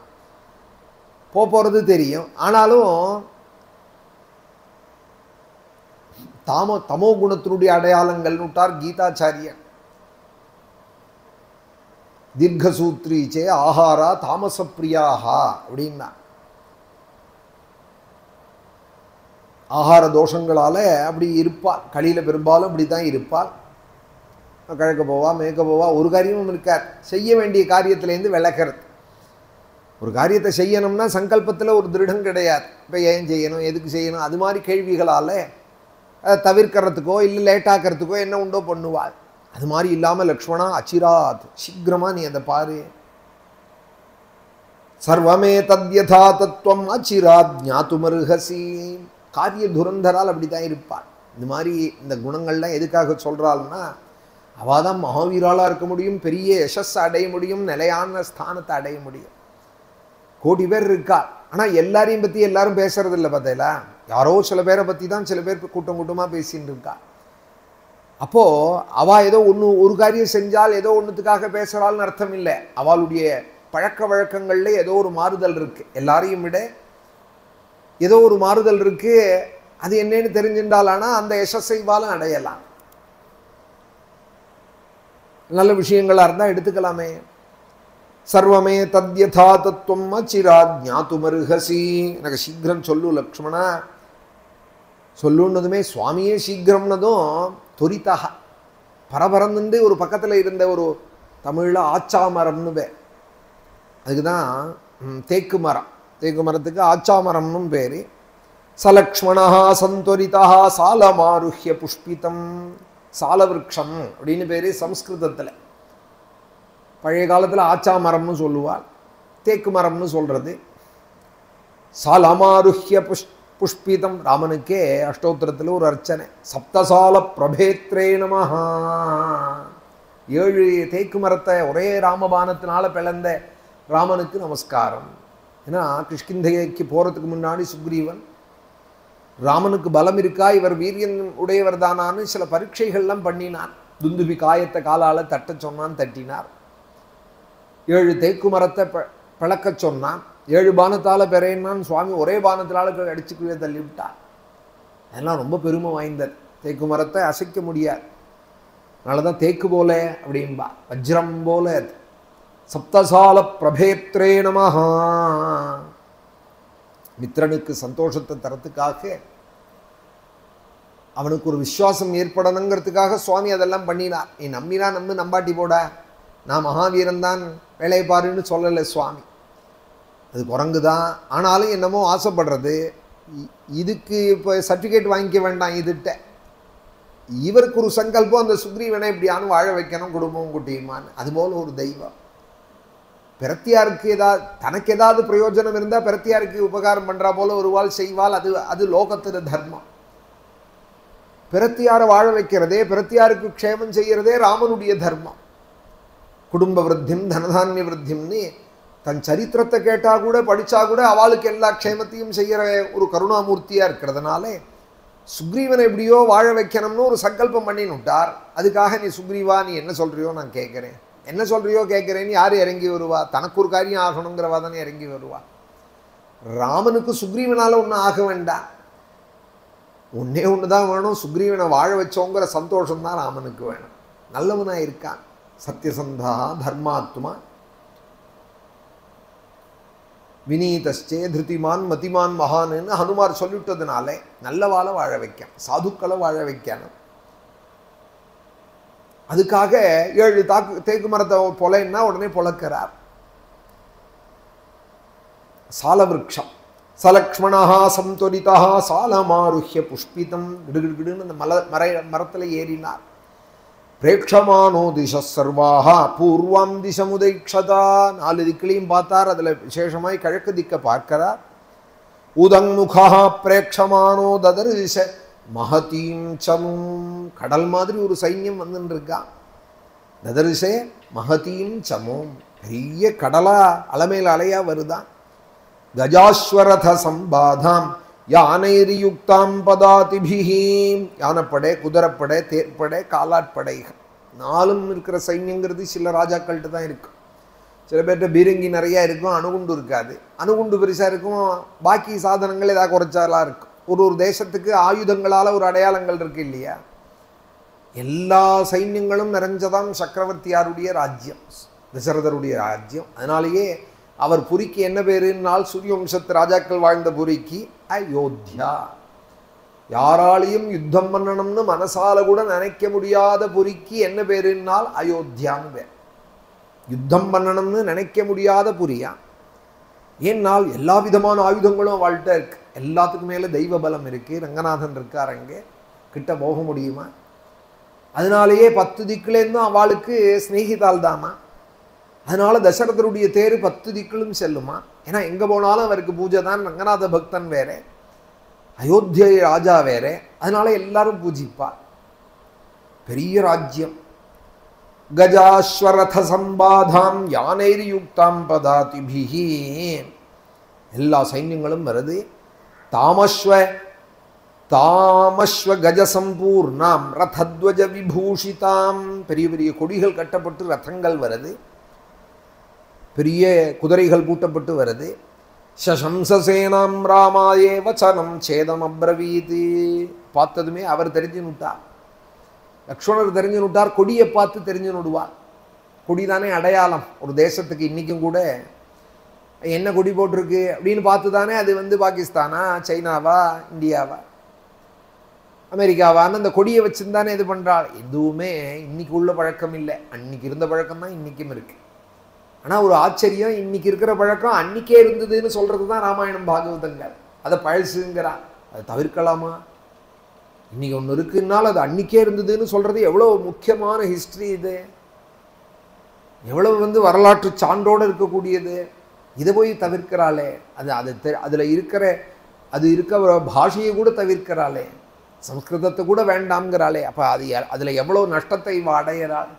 போகிறது தெரியும். ஆனாலும் தமோ குணத்தினுடைய அடையாளங்கள்னு விட்டார் கீதாச்சாரியன். தீர்க்கசூத்ரீச்சே ஆஹாரா தாமசப்பிரியாஹா அப்படின்னா, ஆகார தோஷங்களால் அப்படி இருப்பாள். களியில் பெரும்பாலும் அப்படி தான் இருப்பாள். கிழக்க போவா மேற்க போவா, ஒரு காரியமும் இருக்கார். செய்ய வேண்டிய காரியத்திலேருந்து விளக்கிறது. ஒரு காரியத்தை செய்யணும்னா சங்கல்பத்தில் ஒரு திருடம் கிடையாது. இப்போ ஏன் செய்யணும், எதுக்கு செய்யணும், அது மாதிரி கேள்விகளால் அதை தவிர்க்கிறதுக்கோ இல்லை லேட்டாக்கிறதுக்கோ என்ன உண்டோ பண்ணுவாள். அது மாதிரி இல்லாமல் லக்ஷ்மணா அச்சிராத், சீக்கிரமாக நீ அதை பாரு. சர்வமே தத்யதா தத்துவம் அச்சிராத் ஞாதுமர்ஹசி. காரிய துரந்தரால் அப்படி தான் இருப்பாள். இந்த மாதிரி இந்த குணங்கள்லாம் எதுக்காக சொல்கிறாள்னா, அவள் தான் மகாவீராளாக இருக்க முடியும், பெரிய யசஸ் அடைய முடியும், நிலையான ஸ்தானத்தை அடைய முடியும். கோடி பேர் இருக்கா, ஆனால் எல்லாரையும் பற்றி எல்லாரும் பேசுறது இல்லை. பார்த்தீங்களா, யாரோ சில பேரை பற்றி தான் சில பேர் கூட்டம் கூட்டமாக பேசின்னு இருக்கா. அப்போது அவள் ஏதோ ஒரு காரியம் செஞ்சால் ஏதோ ஒன்றுத்துக்காக பேசுகிறாள்னு அர்த்தம் இல்லை. அவளுடைய பழக்க வழக்கங்களில் ஏதோ ஒரு மாறுதல் இருக்குது. எல்லாரையும் விட ஏதோ ஒரு மாறுதல் இருக்குது. அது என்னன்னு தெரிஞ்சின்றாலானா அந்த யசஸைவாலும் அடையலாம். நல்ல விஷயங்களாக இருந்தால் எடுத்துக்கலாமே. சர்வமே தத்யதா தத்துவம் அச்சிராத் ஞாதுமர்ஹசி. எனக்கு சீக்கிரம் சொல்லு லக்ஷ்மணா. சொல்லுன்னதுமே சுவாமியே சீக்கிரம்னதும் தொரிதாக பரபரந்துண்டு ஒரு பக்கத்தில் இருந்த ஒரு தமிழில் ஆச்சாமரம்னு பேர். அதுக்கு தான் தேக்கு மரம், தேக்கு மரத்துக்கு ஆச்சாமரம்னு பேர். சலக்ஷ்மணா சந்தொரிதா சாலமாருஹ்ய புஷ்பிதம். சாலவிருக்ஷம் அப்படின்னு பேர் சம்ஸ்கிருதத்தில். பழைய காலத்தில் ஆச்சாமரம்னு சொல்லுவாள், தேக்கு மரம்னு சொல்கிறது. சாலமாருஹ்ய புஷ்பிதம். ராமனுக்கே அஷ்டோத்திரத்தில் ஒரு அர்ச்சனை, சப்தசால பிரபேத்ரே நமஹா. 7 தேக்கு மரத்தை ஒரே ராமபானத்தினால பிளந்த ராமனுக்கு நமஸ்காரம். ஏன்னா கிஷ்கிந்தைக்கு போகிறதுக்கு முன்னாடி சுக்ரீவன் ராமனுக்கு பலம் இருக்கா, இவர் வீரியன் உடையவர் தானான்னு சில பரீட்சைகள்லாம் பண்ணினான். துந்துபி காயத்தை காலால் தட்ட சொன்னான், தட்டினார். 7 தேக்கு மரத்தை பிளக்க சொன்னான். 7 பானத்தால் பெறையினான். சுவாமி ஒரே பானத்தினால அடிச்சுக்குவே தள்ளிவிட்டார். அதெல்லாம் ரொம்ப பெருமை வாய்ந்தது. தேக்கு மரத்தை அசைக்க முடியாது. அதனால தான் தேக்கு போல அப்படின்பா, வஜ்ரம் போல அது. சப்தசால பிரபேத்ரே நமஹா. மித்திரனுக்கு சந்தோஷத்தை தரத்துக்காக, அவனுக்கு ஒரு விசுவாசம் ஏற்படணுங்கிறதுக்காக சுவாமி அதெல்லாம் பண்ணினார். நீ நம்பினா நம்பு, நம்பாட்டி போட, நான் மகாவீரன் தான், வேலையை பாருன்னு சொல்லலை சுவாமி. அது குரங்கு தான், ஆனாலும் என்னமோ ஆசைப்படுறது. இதுக்கு இப்போ சர்டிஃபிகேட் வாங்கிக்க வேண்டாம் இதுகிட்ட. இவருக்கு ஒரு சங்கல்பம், அந்த சுக்ரீவனை இப்படியானு வாழ வைக்கணும், குடும்பம் குட்டியுமான்னு. அதுபோல் ஒரு தெய்வம் பிரத்தியாருக்கு ஏதாவது, தனக்கு ஏதாவது பிரயோஜனம் இருந்தால் பிரத்தியாருக்கு உபகாரம் பண்ணுறா போல ஒரு வாழ் செய்வாள். அது லோகத்தின தர்மம். பிரத்தியாரை வாழ வைக்கிறதே, பிரத்தியாருக்கு க்ஷேமம் செய்கிறதே ராமனுடைய தர்மம். குடும்ப விருத்தியும் தனதானிய விருத்தியம்னு தன் சரித்திரத்தை கேட்டால் கூட, படித்தா கூட அவளுக்கு எல்லா க்ஷேமத்தையும் செய்கிற ஒரு கருணாமூர்த்தியாக இருக்கிறதுனால சுக்ரீவனை எப்படியோ வாழ வைக்கணும்னு ஒரு சங்கல்பம் பண்ணினுட்டார். அதுக்காக நீ சுக்ரீவா, நீ என்ன சொல்கிறியோ நான் கேட்குறேன், என்ன சொல்கிறியோ கேட்குறேன்னு யார் இறங்கி வருவா? தனக்கு ஒரு காரியம் ஆகணுங்கிறவா தானே இறங்கி வருவா. ராமனுக்கு சுக்ரீவனால் ஒன்றும் ஆக வேண்டாம், ஒன்றே ஒன்று தான் வேணும், சுக்ரீவனை வாழ வச்சோங்கிற சந்தோஷம்தான் ராமனுக்கு வேணும். நல்லவனாக இருக்கான், சத்யசந்தா தர்மாத்மா வினீதஸ்சே திருதிமான் மதிமான் மகான்னு ஹனுமார் சொல்லிவிட்டதுனால நல்லவாளை வாழ வைக்க, சாதுக்களை வாழ வைக்கணும். அதுக்காக 7 தேக்கு மரத்தை பொலைன்னா உடனே பொழக்கிறார். சாலவிருக்ஷம் சலக்ஷ்மணா சம்தொரிதா சாலமாருஹ்ய புஷ்பிதம் கிடுகிடுன்னு அந்த மரத்தில் ஏறினார். பிரேட்சமானோ திச சர்வாக பூர்வம் திசமுதைக்ஷதா. 4 திக்கிலையும் பார்த்தார். அதில் விசேஷமாய் கிழக்கு திக்க பார்க்கிறார். உதங்முகா பிரேட்சமானோ ததர்திச மகதீம் சமும். கடல் மாதிரி ஒரு சைன்யம் வந்துன்னு இருக்கான். ததர்திசே மகதீம் சமும், பெரிய கடலா அலமேல அலையா வருதான். கஜாஸ்வரத சம்பாதாம் யானைரியுக்தாம் பதாதிபிஹீம். யானைப்படை, குதிரைப்படை, தேர்ப்படை, காலாட்படைகள் 4 இருக்கிற சைன்யங்கிறது சில ராஜாக்கள்கிட்ட தான் இருக்கும். சில பேர்கிட்ட பீரங்கி நிறையா இருக்கும், அணுகுண்டு இருக்காது. அணுகுண்டு பெருசாக இருக்கும், பாக்கி சாதனங்கள் ஏதாவது குறைச்சாலாம் இருக்கும். ஒரு தேசத்துக்கு ஆயுதங்களால் ஒரு அடையாளங்கள் இருக்கு இல்லையா? எல்லா சைன்யங்களும் நிறைஞ்சதான் சக்கரவர்த்தியாருடைய ராஜ்யம், தசரதருடைய ராஜ்யம். அதனாலேயே அவர் புரிக்கு என்ன பேருன்னால், சூரிய வம்சத்து ராஜாக்கள் வாழ்ந்த புரிக்கு அயோத்தியா. யாராலையும் யுத்தம் பண்ணணும்னு மனசால கூட நினைக்க முடியாத புரிக்கு என்ன பேருன்னால் அயோத்தியான்னு பேர். யுத்தம் பண்ணணும்னு நினைக்க முடியாத புரியா. ஏன்னால் எல்லா விதமான ஆயுதங்களும் அவள்கிட்ட இருக்கு. எல்லாத்துக்கும் மேலே தெய்வ பலம் இருக்கு. ரங்கநாதன் இருக்கார், அங்கே கிட்ட போக முடியுமா? அதனாலேயே 10 திக்குலேருந்தும் அவளுக்கு ஸ்நேகிதால் தாமா. அதனால தசரதருடைய தேர் 10 திக்கிலும் செல்லுமா. ஏன்னா எங்கே போனாலும் அவருக்கு பூஜை தான். ரங்கநாத பக்தன் வேற, அயோத்தியை ராஜா வேற, அதனால எல்லாரும் பூஜிப்பார். பெரிய ராஜ்யம். கஜாஸ்வரத சம்பாதாம் யானைரியுக்தாம் பதாதிபிஹி. எல்லா சைன்யங்களும் வருது. தாமஸ்வ கஜசம்பூர்ணாம் ரதத்வஜ விபூஷிதாம். பெரிய பெரிய கொடிகள் கட்டப்பட்டு ரதங்கள் வருது, பெரிய குதிரைகள் பூட்டப்பட்டு வருது. சசம்சசேனாம் ராமாயே வச்சனம் சேதம் அப்ரவீதி. பார்த்ததுமே அவர் தெரிஞ்சு நுட்டார், லக்ஷ்மணர் தெரிஞ்சு நுட்டார். கொடியை பார்த்து தெரிஞ்சு நுடுவார். கொடி தானே அடையாளம் ஒரு தேசத்துக்கு. இன்றைக்கும் கூட என்ன கொடி போட்டிருக்கு அப்படின்னு பார்த்து தானே அது பாகிஸ்தானா, சைனாவா, இந்தியாவா, அமெரிக்காவான்னு அந்த கொடியை வச்சுருந்தானே இது பண்ணுறாள். எதுவுமே இன்னைக்கு உள்ள பழக்கம் இல்லை, அன்னைக்கு இருந்த பழக்கம் தான் இன்றைக்கும் இருக்குது. ஆனால் ஒரு ஆச்சரியம், இன்னைக்கு இருக்கிற பழக்கம் அன்றைக்கே இருந்ததுன்னு சொல்கிறது தான் ராமாயணம் பாகவதங்கள். அதை பழசுங்கிறா, அதை தவிர்க்கலாமா? இன்றைக்கி ஒன்று இருக்குன்னாலும் அது அன்றைக்கே இருந்ததுன்னு சொல்கிறது எவ்வளோ முக்கியமான ஹிஸ்ட்ரி இது, எவ்வளவு வரலாற்று சான்றோடு இருக்கக்கூடியது. இதை போய் தவிர்க்கிறாளே, அதில் இருக்கிற பாஷையை கூட தவிர்க்கிறாளே, சம்ஸ்கிருதத்தை கூட வேண்டாம்ங்கிறாளே. அப்போ அதில் எவ்வளோ நஷ்டத்தை அடையிறாள்.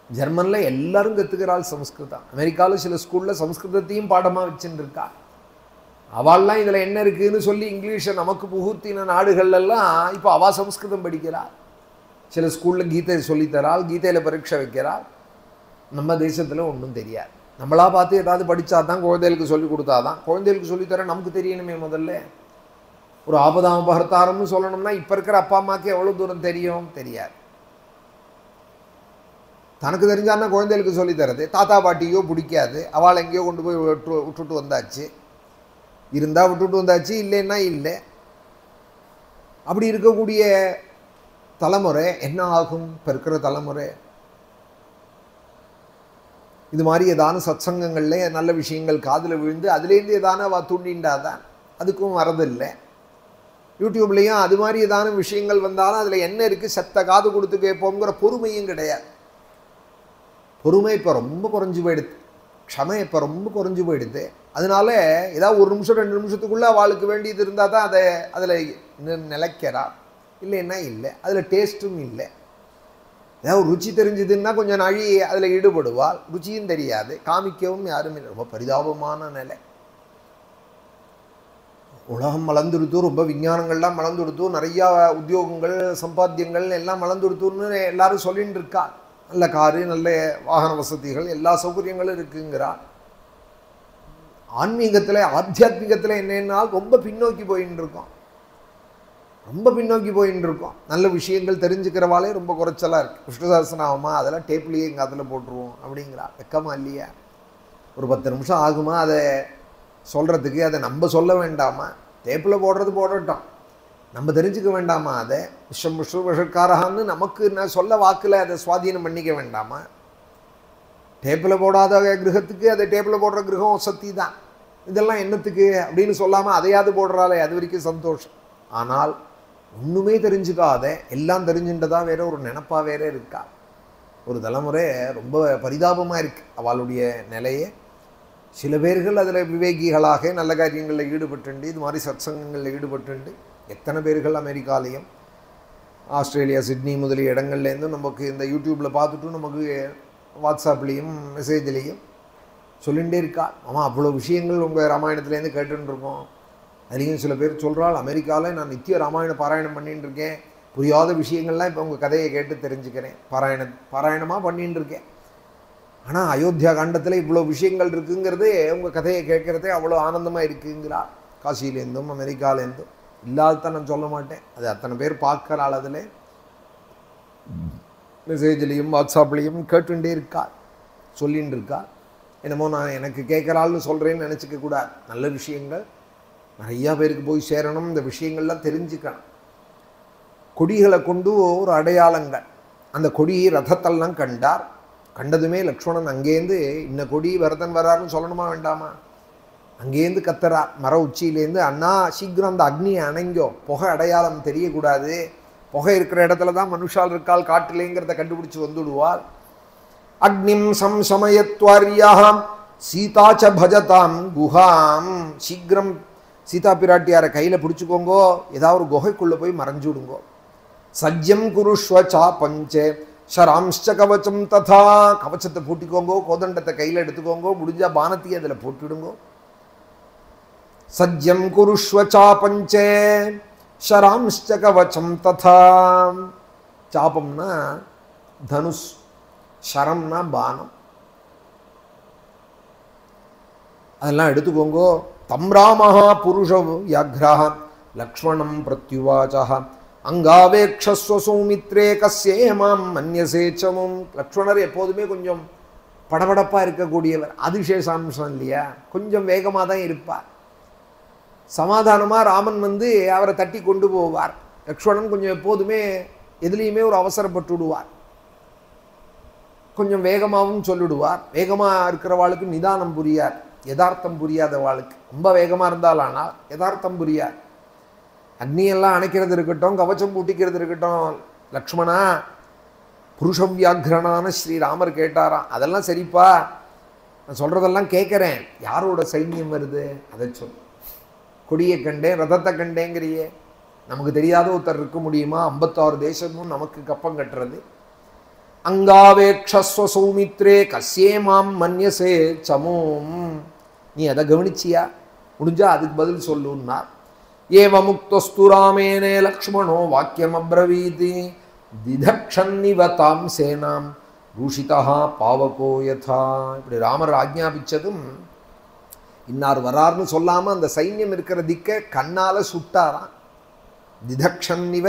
ஜெர்மனில் எல்லாரும் கற்றுக்கிறாள் சம்ஸ்கிருதம். அமெரிக்காவில் சில ஸ்கூலில் சம்ஸ்கிருதத்தையும் பாடமாக வச்சுட்டு இருக்கா. அவள்லாம் இதில் என்ன இருக்குதுன்னு சொல்லி இங்கிலீஷை நமக்கு புகுத்தின நாடுகள்லாம் இப்போ அவள் சம்ஸ்கிருதம் படிக்கிறாள். சில ஸ்கூலில் கீதை சொல்லித்தராள், கீதையில் பரீட்சை வைக்கிறாள். நம்ம தேசத்தில் ஒன்றும் தெரியாது. நம்மளாக பார்த்து ஏதாவது படித்தா தான், குழந்தைகளுக்கு சொல்லி கொடுத்தா தான். குழந்தைகளுக்கு சொல்லித்தர நமக்கு தெரியணுமே முதல்ல. ஒரு ஆபதாமபகர்த்தாரம்னு சொல்லணும்னா இப்போ இருக்கிற அப்பா அம்மாவுக்கு எவ்வளோ தூரம் தெரியும்? தெரியாது. தனக்கு தெரிஞ்சான்னா குழந்தைகளுக்கு சொல்லித்தரது. தாத்தா பாட்டியோ பிடிக்காது, அவள் எங்கேயோ கொண்டு போய் விட்டுட்டு வந்தாச்சு, இருந்தால் விட்டுட்டு வந்தாச்சு, இல்லைன்னா இல்லை. அப்படி இருக்கக்கூடிய தலைமுறை என்ன ஆகும்? இப்போ இருக்கிற தலைமுறை இது மாதிரி ஏதான சத்சங்கங்களில் நல்ல விஷயங்கள் காதில் விழுந்து அதுலேருந்து ஏதான தூண்டின்றாதான், அதுக்கும் வரதில்லை. யூடியூப்லேயும் அது மாதிரி ஏதான விஷயங்கள் வந்தாலும் அதில் என்ன இருக்குது, செத்த காது கொடுத்து கேட்போங்கிற பொறுமையும் கிடையாது. பொறுமை இப்போ ரொம்ப குறைஞ்சி போயிடுது, க்ஷமை இப்போ ரொம்ப குறைஞ்சி போயிடுது. அதனால ஏதாவது ஒரு நிமிஷம் 2 நிமிஷத்துக்குள்ளே அவளுக்கு வேண்டியது இருந்தால் தான் அதில் நிலைக்கிறா, இல்லைன்னா இல்லை. அதில் டேஸ்ட்டும் இல்லை. ஏதாவது ருச்சி தெரிஞ்சுதுன்னா கொஞ்சம் நாழி அதில் ஈடுபடுவாள், ருச்சியும் தெரியாது, காமிக்கவும் யாரும் இல்லை. ரொம்ப பரிதாபமான நிலை. உலகம் வளர்ந்துடுத்து, ரொம்ப விஞ்ஞானங்கள்லாம் வளர்ந்துடுத்து, நிறையா உத்தியோகங்கள் சம்பாத்தியங்கள் எல்லாம் வளர்ந்துடுத்துன்னு எல்லாரும் சொல்லின்னு இருக்கா. நல்ல காரு, நல்ல வாகன வசதிகள், எல்லா சௌகரியங்களும் இருக்குங்கிறாள். ஆன்மீகத்தில் ஆத்தியாத்மிகத்தில் என்னென்னா ரொம்ப பின்னோக்கி போயின்னு இருக்கோம், ரொம்ப பின்னோக்கி போயின்னு இருக்கோம். நல்ல விஷயங்கள் தெரிஞ்சுக்கிறவாளே ரொம்ப குறைச்சலாக இருக்குது. விஷ்ணு சஹஸ்ரநாமமா அதெல்லாம் டேப்லேயே எங்கள் அதில் போட்டுருவோம் அப்படிங்கிறா. வெக்கமா இல்லையா? ஒரு 10 நிமிஷம் ஆகுமா அதை சொல்கிறதுக்கு? அதை நம்ம சொல்ல வேண்டாமா? டேப்பில் போடுறது போடட்டும், நம்ம தெரிஞ்சுக்க வேண்டாமா? அதை விஷம் விஷு விஷக்காரகான்னு நமக்கு நான் சொல்ல வாக்கில் அதை சுவாதீனம் பண்ணிக்க வேண்டாமா? டேப்பில் போடாத கிரகத்துக்கு அதை டேப்பில் போடுற கிரகம் சக்தி தான். இதெல்லாம் என்னத்துக்கு அப்படின்னு சொல்லாமல் அதையாவது போடுறாளே, அது வரைக்கும் சந்தோஷம். ஆனால் ஒன்றுமே தெரிஞ்சுக்காத எல்லாம் தெரிஞ்சுன்றதா வேற ஒரு நினப்பா வேற இருக்கா. ஒரு தலைமுறை ரொம்ப பரிதாபமாக இருக்குது அவளுடைய நிலையே. சில பேர்கள் அதில் விவேகிகளாக நல்ல காரியங்களில் ஈடுபட்டுண்டு, இது மாதிரி சத்சங்கங்களில் ஈடுபட்டுண்டு எத்தனை பேர்கள் அமெரிக்காலேயும் ஆஸ்திரேலியா சிட்னி முதலிய இடங்கள்லேருந்தும் நமக்கு இந்த யூடியூப்பில் பார்த்துட்டும் நமக்கு வாட்ஸ்அப்லேயும் மெசேஜ்லேயும் சொல்லிகிட்டே இருக்கா. ஆமாம், அவ்வளோ விஷயங்கள் உங்கள் ராமாயணத்துலேருந்து கேட்டுருக்கோம். அதுலேயும் சில பேர் சொல்கிறாள், அமெரிக்காவில் நான் நித்திய ராமாயண பாராயணம் பண்ணின்னு இருக்கேன், புரியாத விஷயங்கள்லாம் இப்போ உங்கள் கதையை கேட்டு தெரிஞ்சுக்கிறேன், பாராயணமாக பண்ணின்னு இருக்கேன். ஆனால் அயோத்தியா காண்டத்தில் இவ்வளோ விஷயங்கள் இருக்குங்கிறது உங்கள் கதையை கேட்குறதே அவ்வளோ ஆனந்தமாக இருக்குங்கிறாள். காசியிலேருந்தும் அமெரிக்காலேருந்தும் இல்லாத நான் சொல்ல மாட்டேன், அது அத்தனை பேர் பார்க்குறாள். அதில் மெசேஜ்லேயும் வாட்ஸ்அப்லேயும் கேட்டுட்டே இருக்கா, சொல்லின்னு இருக்கா. என்னமோ நான் எனக்கு கேட்குறாள்னு சொல்கிறேன்னு நினச்சிக்க கூடாது. நல்ல விஷயங்கள் நிறையா பேருக்கு போய் சேரணும், இந்த விஷயங்கள்லாம் தெரிஞ்சுக்கணும். கொடிகளை கொண்டு ஒரு அடையாளங்கள், அந்த கொடி ரதத்தெல்லாம் கண்டார். கண்டதுமே லக்ஷ்மணன் அங்கேருந்து இன்ன கொடி பரதன் வராருன்னு சொல்லணுமா வேண்டாமா? அங்கேருந்து கத்துறார் மர உச்சியிலேருந்து, அண்ணா சீக்கிரம் அந்த அக்னியை அணைங்கோ, புகை அடையாளம் தெரியக்கூடாது, புகை இருக்கிற இடத்துல தான் மனுஷால் இருக்கால் காட்டிலேங்கிறத கண்டுபிடிச்சி வந்துடுவாள். அக்னிம் சம்சமயத்வாரியாம் சீதாச்ச பஜதாம் குஹாம், சீக்கிரம் சீதா பிராட்டியாரை கையில் பிடிச்சிக்கோங்கோ, ஏதாவது ஒரு குகைக்குள்ளே போய் மறைஞ்சு விடுங்கோ. சஜ்யம் குருஷ்வ சாபஞ்சே ஷராம்ச்ச கவச்சம் ததா, கவச்சத்தை பூட்டிக்கோங்கோ, கோதண்டத்தை கையில் எடுத்துக்கோங்கோ, முடிஞ்சா பானத்தையும் அதில் போட்டுவிடுங்கோ. சஜ்யம் குருஷ்வ சாபஞ்சே ஷராம்ச்ச கவச்சம் ததா. சாபம்னா தனுஷ், ஷரம்னா பானம், அதெல்லாம் எடுத்துக்கோங்கோ. தம் ராமஹா புருஷம் வியாக்ரஹ லக்ஷ்மணம் பிரத்யுவாச்சஹ அங்காவேக்ஷஸ்வ சௌமித்ரே கஸ்யேமாம் மன்யசேச்சமும். லக்ஷ்மணர் எப்போதுமே கொஞ்சம் படபடப்பாக இருக்கக்கூடியவர், அதிசேஷாம்சம் இல்லையா, கொஞ்சம் வேகமாக தான் இருப்பார். சமாதானமாக ராமன் வந்து அவரை தட்டி கொண்டு போவார். லக்ஷ்மணன் கொஞ்சம் எப்போதுமே எதுலேயுமே ஒரு அவசரப்பட்டு விடுவார், கொஞ்சம் வேகமாகவும் சொல்லிவிடுவார். வேகமாக இருக்கிறவாளுக்கு நிதானம் புரியார், யதார்த்தம் புரியாத வாழ்க்கை. ரொம்ப வேகமாக இருந்தால் ஆனால் யதார்த்தம் புரியார். அக்னியெல்லாம் அணைக்கிறது இருக்கட்டும், கவச்சம் பூட்டிக்கிறது இருக்கட்டும், லக்ஷ்மணா புருஷம் வியாக்ரனான ஸ்ரீராமர் கேட்டாராம். அதெல்லாம் சரிப்பா, நான் சொல்கிறதெல்லாம் கேட்குறேன், யாரோட சைன்யம் வருது அதை சொல். கொடியை கண்டேன், ரதத்தை கண்டேங்கிறியே, நமக்கு தெரியாத ஒருத்தர் இருக்க முடியுமா? 56 தேசமும் நமக்கு கப்பம் கட்டுறது. அங்காவேக்ஷஸ்வ சௌமித்ரே கஸ்யேமாம் மன்யசே சமோம். நீ அதை கவனிச்சியா? முடிஞ்சா அதுக்கு பதில் சொல்லுன்னா. ஏவ முக்தஸ்து ராமேனே லக்ஷ்மணோ வாக்கியம் அப்ரவீதி திதக்ஷன்னிவ தாம் சேனாம் ரூஷிதா பாவகோ யதா. இப்படி ராமர் ஆக்ஞாபிச்சதும் இன்னார் வரார்னு சொல்லாமல் அந்த சைன்யம் இருக்கிற திக்க கண்ணால் சுட்டாராம். திதக்ஷன்னிவ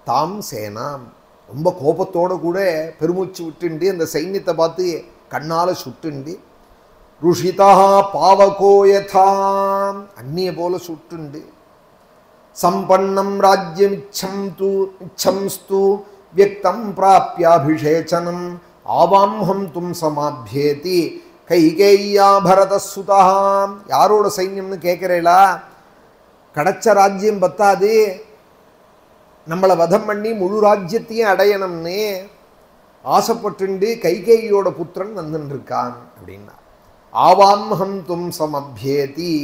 தாம் சேனாம். ரொம்ப கோபத்தோடு கூட பெருமூச்சு விட்டுண்டு அந்த சைன்யத்தை பார்த்து கண்ணால் சுட்டுண்டு ருஷிதா பாவகோயதாம் அந்நிய போல சுட்டுண்டு சம்பன்னம் ராஜ்யமிச்சம்ஸ்து வியக்தம் பிராப்யாபிஷேச்சனம் ஆவாம்ஹம் தும் சமாப்யேதி கைகேய்யா பரதசுதா. யாரோட சைன்யம்னு கேட்குறேளா? கிடைச்ச ராஜ்யம் பத்தாது, நம்மளை வதம் பண்ணி முழு ராஜ்யத்தையும் அடையணும்னு ஆசைப்பட்டுண்டு கைகேயோட புத்திரன் வந்துருக்கான் அப்படின்னா. ஆவாம்ஹம் தும் சமப்யேதி.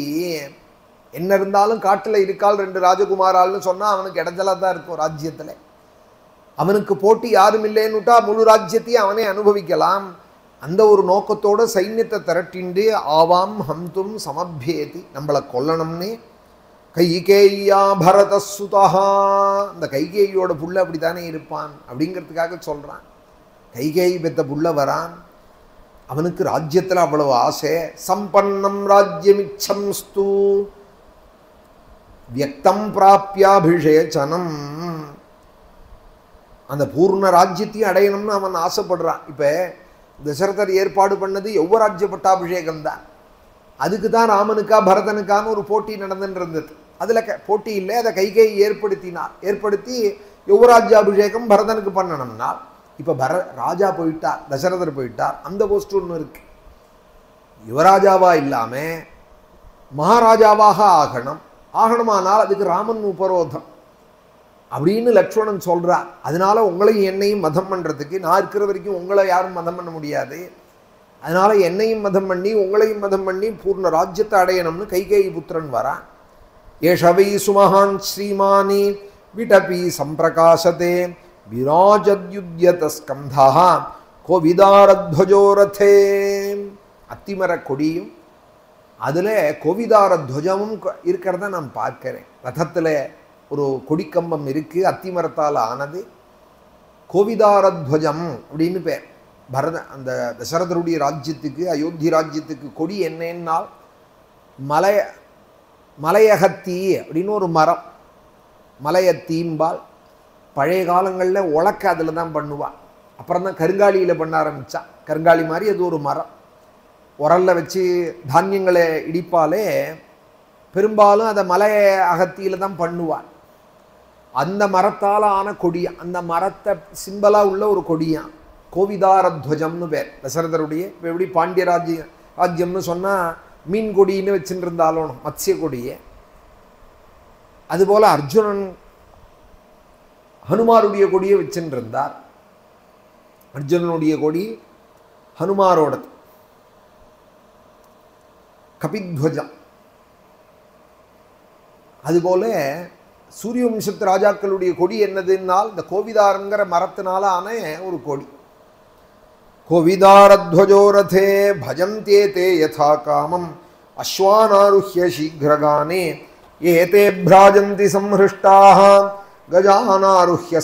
என்ன இருந்தாலும் காட்டில் இருக்கால் 2 ராஜகுமாரால்னு சொன்னால் அவனுக்கு இடைஞ்சலாக தான் இருக்கும் ராஜ்யத்தில். அவனுக்கு போட்டி யாரும் இல்லைன்னுட்டா முழு ராஜ்யத்தையும் அவனே அனுபவிக்கலாம். அந்த ஒரு நோக்கத்தோட சைன்யத்தை திரட்டிண்டு ஆவாம் ஹந்தும் சமப்யேதி, நம்மளை கொல்லணும்னே கைகேய்யா பரதசுதா. அந்த கைகேயோட புள்ள அப்படி தானே இருப்பான் அப்படிங்கிறதுக்காக சொல்கிறான். கைகேயி பெத்த புள்ள வரான், அவனுக்கு ராஜ்யத்தில் அவ்வளவு ஆசை. சம்பன்னம் ராஜ்யமிச்சம்ஸ்து வியக்தம் பிராப்யாபிஷேச்சனம். அந்த பூர்ண ராஜ்யத்தையும் அடையணும்னு அவன் ஆசைப்படுறான். இப்போ தசரதர் ஏற்பாடு பண்ணது யுவராஜ்ய பட்டாபிஷேகம் தான். அதுக்கு தான் ராமனுக்கா பரதனுக்கான ஒரு போட்டி நடந்துட்டு இருந்தது. அதில் போட்டி இல்லை, அதை கைகேயி ஏற்படுத்தி யுவராஜ்யாபிஷேகம் பரதனுக்கு பண்ணணும்னா இப்போ ராஜா போயிட்டார், தசரதர் போயிட்டார், அந்த போஸ்ட் ஒன்று இருக்கு. யுவராஜாவாக இல்லாமல் மகாராஜாவாக ஆகணுமானால் அதுக்கு ராமன் உபரோதம் அப்படின்னு லக்ஷ்மணன் சொல்கிறார். அதனால உங்களையும் என்னையும் மதம் பண்ணுறதுக்கு, நான் இருக்கிற வரைக்கும் உங்களை யாரும் மதம் பண்ண முடியாது, அதனால என்னையும் மதம் பண்ணி உங்களையும் மதம் பண்ணி பூர்ண ராஜ்யத்தை அடையணும்னு கைகேயி புத்திரன் வரான். ஏஷவை சுமஹான் ஸ்ரீமானி விடபி சம்பிரகாசதே விராஜத்யுத்யத ஸ்கந்தா கோவிதாரத்வஜோரதே. அத்திமர கொடியும் அதில் கோவிதாரத்வஜமும் இருக்கிறத நான் பார்க்கிறேன். ரதத்தில் ஒரு கொடிக்கம்பம் இருக்குது, அத்திமரத்தால் ஆனது. கோவிதாரத்வஜம் அப்படின்னு பேர். அந்த தசரதருடைய ராஜ்யத்துக்கு, அயோத்தி ராஜ்யத்துக்கு கொடி என்னன்னால் மலையகத்தி அப்படின்னு ஒரு மரம். மலையத்தீம்பால் பழைய காலங்களில் உலக்க அதில் தான் பண்ணுவாள். அப்புறம் தான் கருங்காலியில் பண்ண ஆரம்பித்தான். கருங்காலி மாதிரி அது ஒரு மரம். உரலில் வச்சு தானியங்களை இடிப்பாலே பெரும்பாலும் அதை மலை அகத்தியில் தான் பண்ணுவாள். அந்த மரத்தால் ஆன கொடியான், அந்த மரத்தை சிம்பலாக உள்ள ஒரு கொடியான் கோவிதாரத்வஜம்னு பேர். தசரதருடைய இப்போ எப்படி பாண்டிய ராஜ்யம்னு சொன்னால் மீன் கொடின்னு வச்சுட்டு இருந்தாலும் மத்ய கொடியே, அதுபோல் அர்ஜுனன் ஹனுமாருடைய கொடியை வச்சுட்டு இருந்தார். அர்ஜுனனுடைய கொடி ஹனுமாரோடது கபித்வஜம். அதுபோல சூரிய வம்சத்து ராஜாக்களுடைய கொடி என்னதுன்னால் இந்த கோவிதாரங்கிற மரத்தினால ஆன ஒரு கொடி. கோவிதாரத்வஜோரதே பஜந்தே தே யதா காமம் அஸ்வானாருஹ்ய சீக்ரகானே ஏதே பிராஜந்தி சம்ஹிருஷ்டாஹ கஜானாருஹ்ய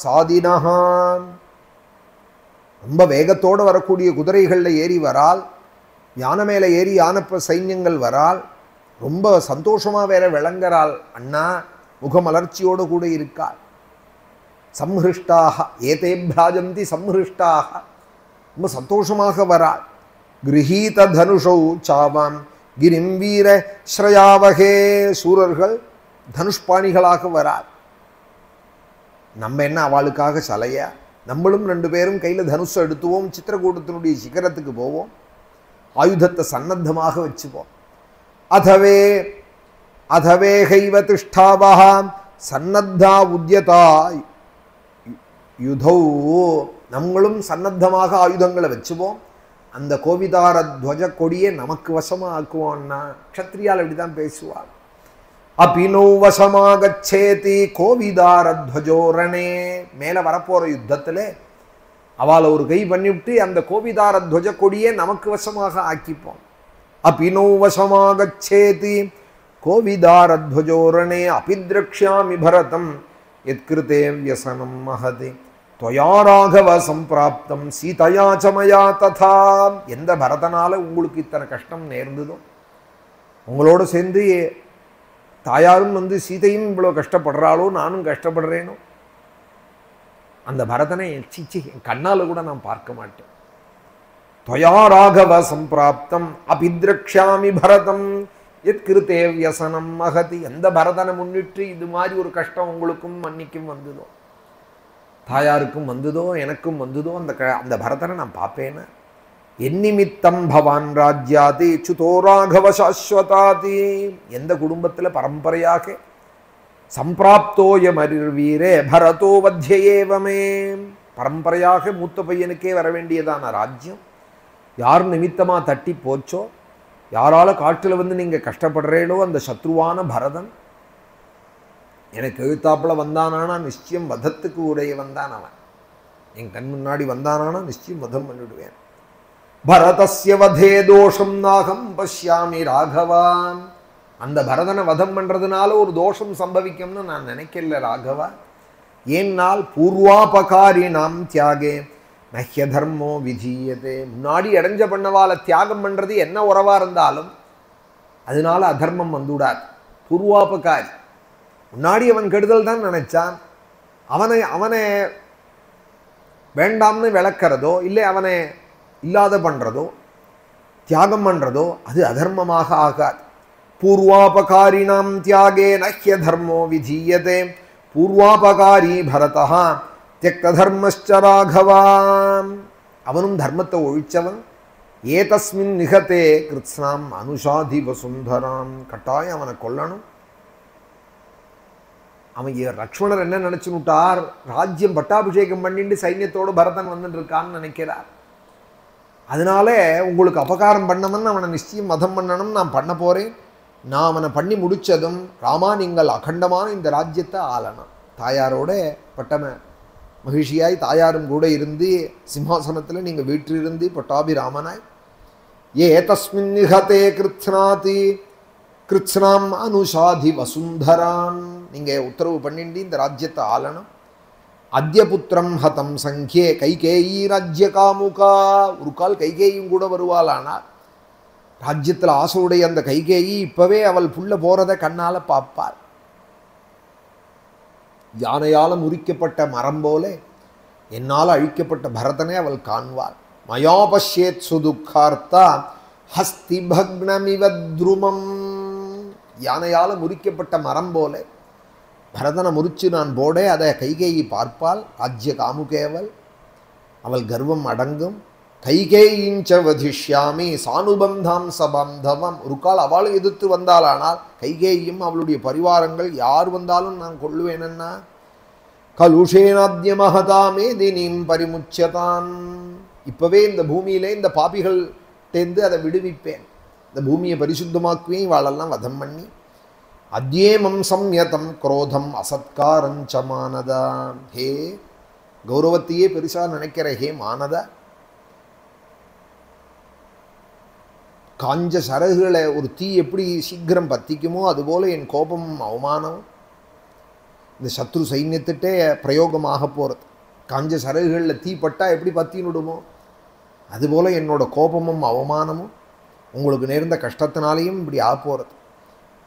சாதினஹ. ரொம்ப வேகத்தோடு வரக்கூடிய குதிரைகளில் ஏறி வரால், யானை மேலே ஏறி யானப்ப சைன்யங்கள் வரால், ரொம்ப சந்தோஷமாக வேற விளங்குறாள். அண்ணா முகமலர்ச்சியோடு கூட இருக்காள். சம்ஹிருஷ்டாக ஏதே பிராஜந்தி சம்ஹிருஷ்டாக, ரொம்ப சந்தோஷமாக வராள். கிரஹீத தனுஷௌ சாவாம் கிரிம் வீர ஸ்ரயாவகே. சூரர்கள் தனுஷ்பாணிகளாக வராள். நம்ம என்ன அவளுக்காக சலையா? நம்மளும் 2 பேரும் கையில் தனுஷை எடுத்துவோம், சித்திரக்கூட்டத்தினுடைய சிகரத்துக்கு போவோம், ஆயுதத்தை சன்னத்தமாக வச்சுப்போம். அதவே ஹைவ திஷ்டாவஹ சன்னத்தா உத்யதா யுதௌ. நம்மளும் சன்னத்தமாக ஆயுதங்களை வச்சுப்போம், அந்த கோவிதாரத்வஜ கொடியை நமக்கு வசமாக ஆக்குவோம்னா. க்ஷத்ரியால் அப்படி தான் பேசுவாள். அபினோ வசமாகச்சேதி கோவிதாரத்வஜோரணே. மேலே வரப்போகிற யுத்தத்தில் அவளை ஒரு கை பண்ணிவிட்டு அந்த கோவிதாரத்வஜ கொடியை நமக்கு வசமாக ஆக்கிப்போம். அபினோ வசமாகச்சேதி கோவிதாரத்வஜோரணே அபித்ரக்ஷ்யாமி பரதம் யத்கிருதே வியசனம் மஹதி त्वया राघव संप्राप्तम सीतया च मया तथा. எந்த பரதனால உங்களுக்கு இத்தனை கஷ்டம் நேர்ந்ததோ, உங்களோட சேர்ந்து தாயாரும் வந்து சீதையும் இவ்வளோ கஷ்டப்படுறாளோ, நானும் கஷ்டப்படுறேனோ. அந்த பரதனை சிச்சி என் கண்ணால் கூட நான் பார்க்க மாட்டேன். त्वया राघव सम्प्राप्तम् अपिद्रक्ष्यामि भरतम् यत्कृते व्यसनम् महति. எந்த பரதனை முன்னிட்டு இது மாதிரி ஒரு கஷ்டம் உங்களுக்கும் மன்னிக்கும் வந்ததோ, தாயாருக்கும் வந்ததோ, எனக்கும் வந்ததோ, அந்த பரதனை நான் பார்ப்பேன்னு. எந்நிமித்தம் பவான் ராஜ்யாதி சுதோ ராகவ சாஸ்வதாதி. எந்த குடும்பத்தில் பரம்பரையாக சம்பிராப்தோயமரிர்வீரே பரதோ வத்யேவமே, பரம்பரையாக மூத்த பையனுக்கே வர வேண்டியதான ராஜ்யம் யார் நிமித்தமா தட்டி போச்சோ, யாரால காட்டில் வந்து நீங்க கஷ்டப்படுறீங்களோ, அந்த சத்ருவான பரதன் எனக்கு எழுத்தாப்புல வந்தானானா நிச்சயம் வதத்துக்கு உடையவன் தான் அவன். என் கண் முன்னாடி வந்தானானா நிச்சயம் வதம் பண்ணிடுவேன். பரதஸ்ய வதே தோஷம் நாகம் பஷ்யாமி ராகவான். அந்த பரதனை வதம் பண்றதுனால ஒரு தோஷம் சம்பவிக்கும்னு நான் நினைக்கல ராகவா. ஏன்னால் பூர்வாபகாரி நாம் தியாகே நஹ்ய தர்மோ விதீயதே. முன்னாடி அடைஞ்ச பண்ணவால தியாகம் பண்றது என்ன உறவா இருந்தாலும் அதனால அதர்மம் வந்துவிடாது. பூர்வாபகாரி, முன்னாடி அவன் கெடுதல் தான் நினைச்சான், அவனை வேண்டாம்னு விளக்கிறதோ இல்லை அவனை இல்லாத பண்றதோ தியாகம் பண்றதோ அது அதர்மமாக ஆகாது. பூர்வாபகாரிணாம் தியாகே நஹ்ய தர்மோ விதீயதே பூர்வாபகாரி பரதா தியக்த தர்மஸ்ச ராகவான். அவனும் தர்மத்தை ஒழிச்சவன். ஏதஸ்மின் நிகதே கிருத்ஸ்னாம் அனுஷாதி வசுந்தராம். கட்டாயம் அவனை கொல்லணும். அவன் லக்ஷ்மணர் என்ன நினைச்சுட்டார், ராஜ்யம் பட்டாபிஷேகம் பண்ணிட்டு சைன்யத்தோடு பரதன் வந்துட்டு இருக்கான்னு நினைக்கிறார். அதனால உங்களுக்கு அபகாரம் பண்ணவன் அவனை நிச்சயம் வதம் பண்ணணும். நான் பண்ண போறேன். நான் அவனை பண்ணி முடிச்சதும் ராமா நீங்கள் அகண்டமான இந்த ராஜ்யத்தை ஆளணும். தாயாரோட பட்டம மகிழ்ச்சியாய் தாயாரும் கூட இருந்து சிம்ஹாசனத்தில் நீங்கள் வீற்றிருந்து பட்டாபிராமனாய் ஏ தஸ்மின் நிகதே கிருத்ஸ்னாதி கிருத்ஸ்னாம் அனுஷாதி வசுந்தரான். நீங்கள் உத்தரவு பண்ணிட்டு இந்த ராஜ்யத்தை ஆளணும். அத்ய புத்திரம் ஹதம் சங்கே கைகேயி ராஜ்ய காமுகா. ஒரு கால் கைகேயும் கூட வருவாளானால் ராஜ்யத்தில் ஆசையுடைய அந்த கைகேயி இப்பவே அவள் புள்ள போறதை கண்ணால பார்ப்பாள். யானையால முறிக்கப்பட்ட மரம் போல என்னால் அழிக்கப்பட்ட பரதனை அவள் காண்பாள். மயா பஷ்யேத் சுதுக்கார்த்தா ஹஸ்தி பக்னமிவத்ருமம். யானையால முறிக்கப்பட்ட மரம் போல பரதனை முறிச்சு நான் போட அதை கைகேயி பார்ப்பாள். ராஜ்ய காமுகேவள், அவள் கர்வம் அடங்கும். கைகேயிஞ்ச வதிஷ்யாமி சானுபந்தாம் சபந்தவம். ஒரு கால் அவளை எதிர்த்து வந்தாளானால் கைகேயும் அவளுடைய பரிவாரங்கள் யார் வந்தாலும் நான் கொள்ளுவேன்னா கலுஷேனாத்ய மகதாமே தினீம் பரிமுச்சதான். இப்பவே இந்த பூமியிலே இந்த பாபிகள் தேர்ந்து அதை விடுவிப்பேன். இந்த பூமியை பரிசுத்தமாக்குவேன். இவாளெல்லாம் வதம் பண்ணி அத்யேமம் சம்யதம் குரோதம் அசத்காரஞ்ச மானதா. ஹே கௌரவத்தையே பெருசா நினைக்கிற ஹே மானதா, காஞ்ச சரகுகளை ஒரு தீ எப்படி சீக்கிரம் பத்திக்குமோ அதுபோல என் கோபமும் அவமானமும் இந்த சத்ரு சைன்யத்திட்டே பிரயோகமாக போகிறது. காஞ்ச சரகுகளில் தீ பட்டா எப்படி பத்தினுடுமோ அதுபோல் என்னோட கோபமும் அவமானமும் உங்களுக்கு நேர்ந்த கஷ்டத்தினாலேயும் இப்படி ஆ போகிறது.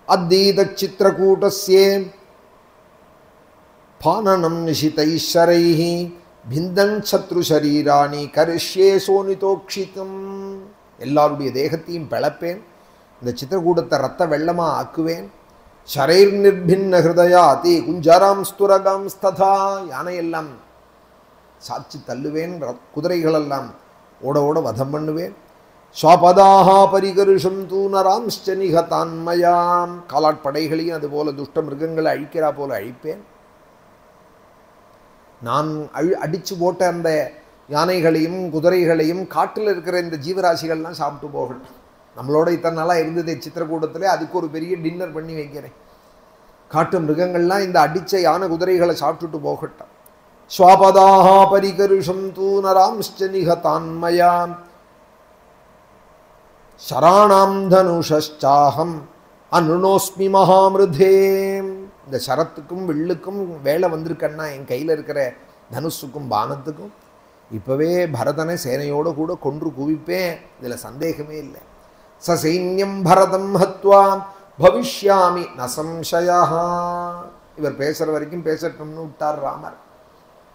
அத்தீத சித்திரகூட்டஸ்யே பானனம் நிஷிதைஷரைஹி பிந்தன் சத்ரு சரீராணி கரிஷ்யே சோனிதோக்ஷிதம். எல்லாருடைய தேகத்தையும் பிளப்பேன். இந்த சித்திரகூடத்தை ரத்த வெள்ளமாக ஆக்குவேன். ஷரைர் நிர்பின்ன ஹிருதயாதி குஞ்சராம் ஸ்துரகாம் ஸ்ததா. யானையெல்லாம் சாட்சி தள்ளுவேன். குதிரைகளெல்லாம் ஓட ஓட வதம் பண்ணுவேன். ஸ்வபதாஹா பரிகருஷம் தூணராம்ஸ்ச நிகதான்மயாம். காலாட்படைகளையும் அதுபோல துஷ்ட மிருகங்களை அழிக்கிறா போல அழிப்பேன். நான் அடித்து போட்ட அந்த யானைகளையும் குதிரைகளையும் காட்டில் இருக்கிற இந்த ஜீவராசிகள்லாம் சாப்பிட்டு போகட்டும். நம்மளோட இத்தனை நாளாக இருந்தது சித்திரக்கூடத்தில், அதுக்கு ஒரு பெரிய டின்னர் பண்ணி வைக்கிறேன். காட்டு மிருகங்கள்லாம் இந்த அடித்த யானை குதிரைகளை சாப்பிட்டுட்டு போகட்டும். ஸ்வபதாஹா பரிகருஷம் தூணராம்ஸ்ச நிகதான்மயாம் சராணாம் தனுஷாஹம் அனுனோஸ்மி மகாமிருதே. இந்த சரத்துக்கும் வில்லுக்கும் வேலை வந்திருக்கன்னா என் கையில் இருக்கிற தனுஷுக்கும் பானத்துக்கும் இப்போவே பரதனை சேனையோடு கூட கொன்று குவிப்பேன். இதில் சந்தேகமே இல்லை. சசைன்யம் பரதம் ஹத்வா பவிஷ்யாமி நசம்சயா. இவர் பேசுகிற வரைக்கும் பேசட்டும்னு விட்டார் ராமர்.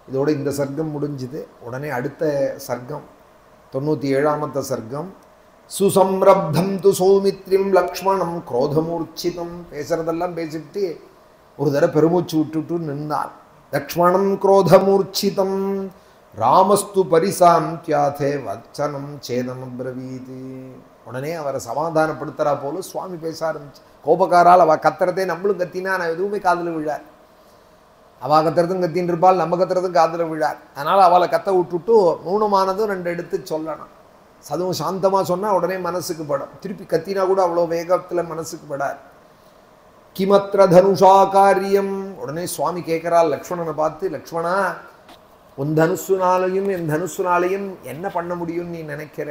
இதோடு இந்த சர்க்கம் முடிஞ்சுது. உடனே அடுத்த சர்க்கம் 97ஆமத்த சர்க்கம். சுசம்ரப்தம் து சௌமித்ரிம் லக்ஷ்மணம் குரோதமூர்ச்சிதம். பேசுறதெல்லாம் பேசிட்டு ஒரு தடவை பெருமூச்சு விட்டுட்டு நின்றார். லக்ஷ்மணம் குரோதமூர்ச்சிதம் ராமஸ்து பரிசாந்தியாதே வச்சனம் சேதம் பிரவீதி. உடனே அவரை சமாதானப்படுத்துறா போல சுவாமி பேச ஆரம்பிச்சு. கோபக்காரால் அவள் கத்துறதே நம்மளும் கத்தினா நான் எதுவுமே காதில் விழார். அவள் கத்துறதும் கத்தின்னு இருப்பாள், நம்ம கத்துறதும் காதில் விழார். அதனால் அவளை கத்த விட்டுட்டு மௌனமானதும் 2 எடுத்து சொல்லணும். அதுவும் சாந்தமாக சொன்னால் உடனே மனசுக்கு படும். திருப்பி கத்தினா கூட அவ்வளோ வேகத்தில் மனசுக்கு படார். கிமத்ர தனுஷா காரியம். உடனே சுவாமி கேட்குறாள் லக்ஷ்மணனை பார்த்து, லக்ஷ்மணா உன் தனுசுனாலையும் என் தனுசுனாலையும் என்ன பண்ண முடியும்னு நீ நினைக்கிற?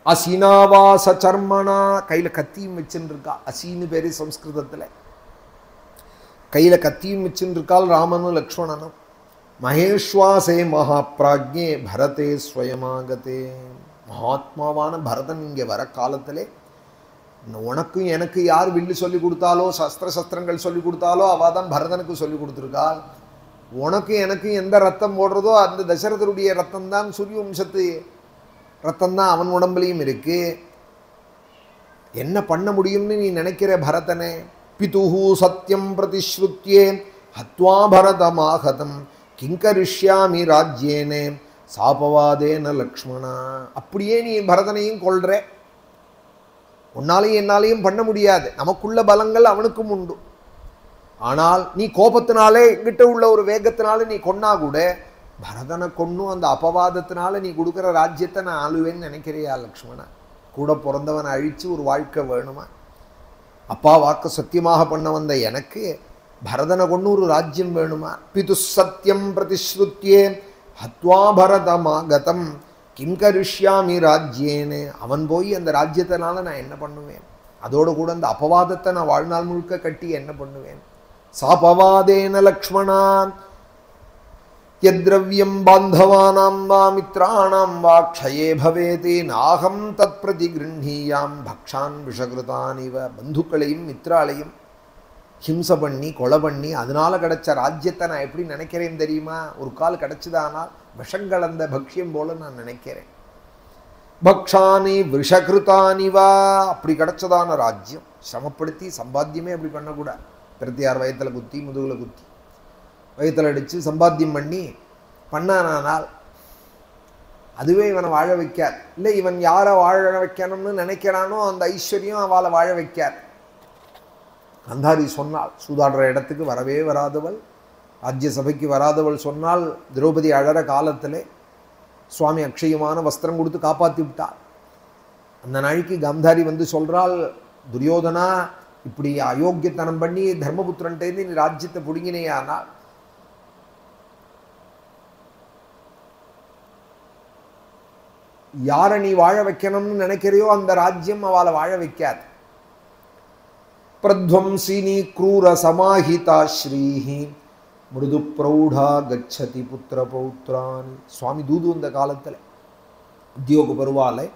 அசினாவாச சர்மனா. கையில் கத்தியும் வச்சுன்னு இருக்கா. அசின்னு பேரு சம்ஸ்கிருதத்தில். கையில் கத்தியும் வச்சுன்னு இருக்காள் ராமனும் லக்ஷ்மணனும். மகேஸ்வாசே மகாப்ராஜ்ஞே பரதே ஸ்வயமாகதே. மகாத்மாவான பரதன் இங்கே வர காலத்திலே உனக்கும் எனக்கு யார் வில்லு சொல்லி கொடுத்தாலோ சஸ்திரங்கள் சொல்லி கொடுத்தாலோ அவள் தான் பரதனுக்கு சொல்லி கொடுத்துருக்காள். உனக்கும் எனக்கும் எந்த ரத்தம் போடுறதோ அந்த தசரதருடைய ரத்தம் தான், சூரிய வம்சத்து ரத்தம் தான் அவன் உடம்புலையும் இருக்கு. என்ன பண்ண முடியும்னு நீ நினைக்கிற பரதனே? பிதுஹு சத்யம் பிரதிஸ்ருத்யே ஹத்வா பரதமாகதம் கிங்கரிஷ்யாமி ராஜ்யேனே சாபவாதேன லக்ஷ்மணா. அப்படியே நீ பரதனையும் கொள்ற. உன்னாலையும் என்னாலையும் பண்ண முடியாது. நமக்குள்ள பலங்கள் அவனுக்கும் உண்டு. ஆனால் நீ கோபத்தினாலே எங்கிட்ட உள்ள ஒரு வேகத்தினால நீ கொன்னா கூட பரதனை கொன்னும் அந்த அபவாதத்தினால நீ கொடுக்குற ராஜ்யத்தை நான் ஆளுவேன்னு நினைக்கிறியா லக்ஷ்மணா? கூட பிறந்தவனை அழித்து ஒரு வாழ்க்கை வேணுமா? அப்பா வாக்கு சத்தியமாக பண்ண வந்த எனக்கு பரதனை கொண்டு ஒரு ராஜ்யம் வேணுமா? பிது சத்தியம் பிரதிஸ்ருத்யே ஹத்வா பரதமாகதம் கிம் கரிஷ்யாமி ராஜ்யேனே. அவன் போய் அந்த ராஜ்யத்தினால நான் என்ன பண்ணுவேன்? அதோடு கூட அந்த அபவாதத்தை நான் வாழ்நாள் முழுக்க கட்டி என்ன பண்ணுவேன்? சாபவாதேன லக்ஷ்மணா யத்ரவ்யம் பாந்தவானாம் வா மித்ராணாம் வா க்ஷயே பவேதி நாகம் தத் பிரதிகிருஹீயாம் பக்ஷான் விஷகிருதானிவ. பந்துக்களையும் மித்ராலையும் ஹிம்சை பண்ணி கொலை பண்ணி அதனால கிடைச்ச ராஜ்யத்தை நான் எப்படி நினைக்கிறேன் தெரியுமா? ஒரு கால் கிடைச்சதானால் விஷங்கலந்த பக்ஷியம் போல நான் நினைக்கிறேன். பக்ஷானி விஷகிருதானிவா. அப்படி கிடைச்சதான ராஜ்யம் சிரமப்படுத்தி சம்பாத்தியமே அப்படி பண்ணக்கூடாது. 26 வயத்தில் குத்தி முதுகில் குத்தி வயத்தில் அடித்து சம்பாத்தியம் பண்ணி பண்ணானால் அதுவே இவனை வாழ வைக்கார். இல்லை இவன் யாரை வாழ வைக்கணும்னு நினைக்கிறானோ அந்த ஐஸ்வர்யம் அவளை வாழ வைக்கார். கந்தாரி சொன்னாள், சூதாடுற இடத்துக்கு வரவே வராதவள், ராஜ்யசபைக்கு வராதவள் சொன்னால் திரௌபதி அழற காலத்திலே சுவாமி அக்ஷயமான வஸ்திரம் கொடுத்து காப்பாற்றி விட்டாள். அந்த நாளைக்கு காந்தாரி வந்து சொல்கிறாள், துரியோதனா இப்படி அயோக்கியத்தனம் பண்ணி தர்மபுத்திரன்ட்டேருந்து நீ ராஜ்யத்தை பிடுங்கினேயானால் யாரை நீ வாழ வைக்கணும்னு நினைக்கிறையோ அந்த ராஜ்யம் அவளை வாழ வைக்காது. பிரத்வம்சினி க்ரூர சமாஹிதா ஸ்ரீஹி மிருது பிரௌடா கச்சதி புத்திர பௌத்ரானி. சுவாமி தூது வந்த காலத்தில் உத்தியோக பருவாலை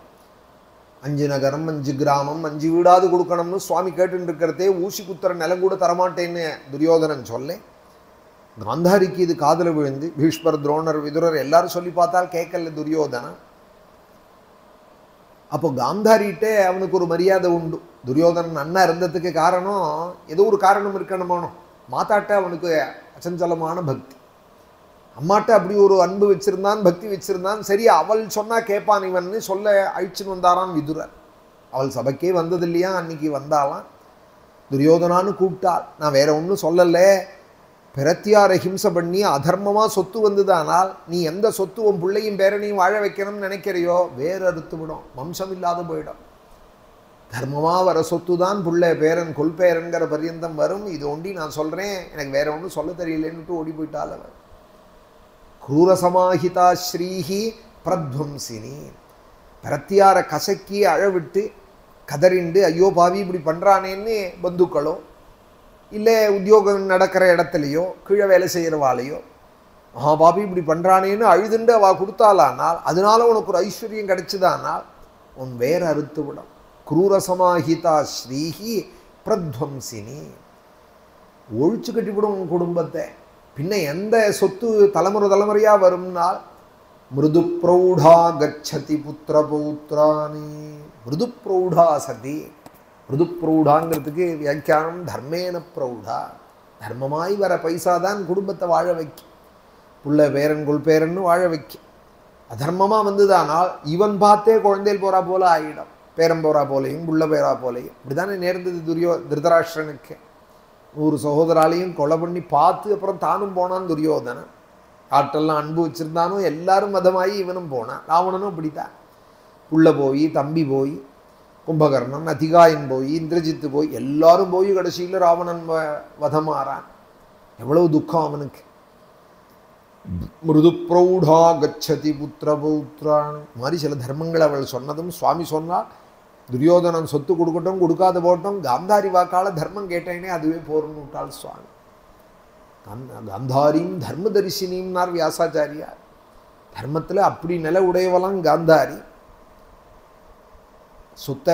5 நகரம் 5 கிராமம் 5 வீடாது கொடுக்கணும்னு சுவாமி கேட்டுன்னு இருக்கிறதே ஊசி குத்துற நிலம் கூட தரமாட்டேன்னு துரியோதனன் சொல்ல காந்தாரிக்கு இது காதல விழுந்து பீஷ்மர் துரோணர் விதுரர் எல்லாரும் சொல்லி பார்த்தால் கேட்கல துரியோதனன். அப்போ காந்தாரிகிட்டே அவனுக்கு ஒரு மரியாதை உண்டு. துரியோதனன் அண்ணா இருந்ததுக்கு காரணம் ஏதோ ஒரு காரணம் இருக்கணுமானோ. மாதாட்ட அவனுக்கு அச்சஞ்சலமான பக்தி, அம்மாட்ட அப்படி ஒரு அன்பு வச்சிருந்தான், பக்தி வச்சிருந்தான். சரி அவள் சொன்னா கேட்பான் இவன்னு சொல்ல அழிச்சுன்னு வந்தாரான் விதுரர். அவள் சபைக்கே வந்தது இல்லையா, அன்னைக்கு வந்தாலாம். துரியோதனான்னு கூப்பிட்டாள். நான் வேற ஒன்றும் சொல்லலை, பிரத்தியாரை ஹிம்சை பண்ணி அதர்மமாக சொத்து வந்ததானால் நீ எந்த சொத்து உன் பிள்ளையும் பேரனையும் வாழ வைக்கணும்னு நினைக்கிறையோ வேறு அறுத்து விடும், வம்சம் இல்லாத போயிடும். தர்மமாக வர சொத்து தான் பிள்ளை பேரன் கொல்பேரன்கிற பரியந்தம் வரும். இது ஒண்டி நான் சொல்கிறேன், எனக்கு வேற ஒன்றும் சொல்ல தெரியலேன்னுட்டு ஓடி போயிட்டாள் அவன். க்ரூரசமாஹிதா ஸ்ரீஹி பிரத்வம்சினி. பிரத்தியாரை கசக்கி அழவிட்டு கதறிண்டு ஐயோ பாவி இப்படி பண்ணுறானேன்னு பந்துக்களோ இல்லை உத்தியோகம் நடக்கிற இடத்துலையோ கீழே வேலை செய்கிறவாளையோ பாபி இப்படி பண்ணுறானேன்னு அழுதுண்டு அவள் கொடுத்தாளானால் அதனால உனக்கு ஒரு ஐஸ்வர்யம் கிடைச்சதானால் உன் வேற அறுத்து விடும். க்ரூரசமாஹிதா ஸ்ரீஹி பிரத்வம்சினி. ஒழிச்சு கட்டிவிடும் குடும்பத்தை. பின்ன எந்த சொத்து தலைமுறை தலைமுறையாக வரும்னால் மிருது பிரௌடா கச்சதி புத்திர பௌத்ராணி. மிருது பிரௌடா சதி. மிருது பிரௌடாங்கிறதுக்கு வியாக்கியானம் தர்மேன பிரௌடா. தர்மமாய் வர பைசா தான் குடும்பத்தை வாழ வைக்கும். புள்ள பேரன் கொள் பேரன்னு வாழ வைக்கும். அதர்மமாக வந்ததானால் இவன் பார்த்தே குழந்தையில் போகிறா போல ஆகிடும். பேரம் போகிறா போலையும் புள்ள பேரா போலையும். இப்படி தானே நேர்ந்தது திருதராஷ்டிரனுக்கு. 100 சகோதராலையும் கொலை பண்ணி பார்த்து அப்புறம் தானும் போனான் துரியோதனன். ஆட்டெல்லாம் அன்பு வச்சுருந்தானோ எல்லாரும் மதமாகி இவனும் போனான். ராவணனும் அப்படித்தான். புள்ள போய் தம்பி போய் கும்பகர்ணன் அதிகாயன் போய் இந்திரஜித்து போய் எல்லாரும் போய் கடைசியில் ராவணன் வதமாறான். எவ்வளவு துக்கம் அவனுக்கு. மிருது பிரௌடா கச்சதி புத்திர பௌத்ரான். மாதிரி சில தர்மங்கள் அவள் சொன்னதும் சுவாமி சொன்னால் துரியோதனன் சொத்து கொடுக்கட்டும் கொடுக்காத போட்டோம், காந்தாரி வாக்கால தர்மம் கேட்டேனே அதுவே போர்னு விட்டாள் சுவாமி. காந்தாரியும் தர்ம தரிசினின்னார் வியாசாச்சாரியார். தர்மத்தில் அப்படி நில உடையவெல்லாம் காந்தாரி. சொத்தை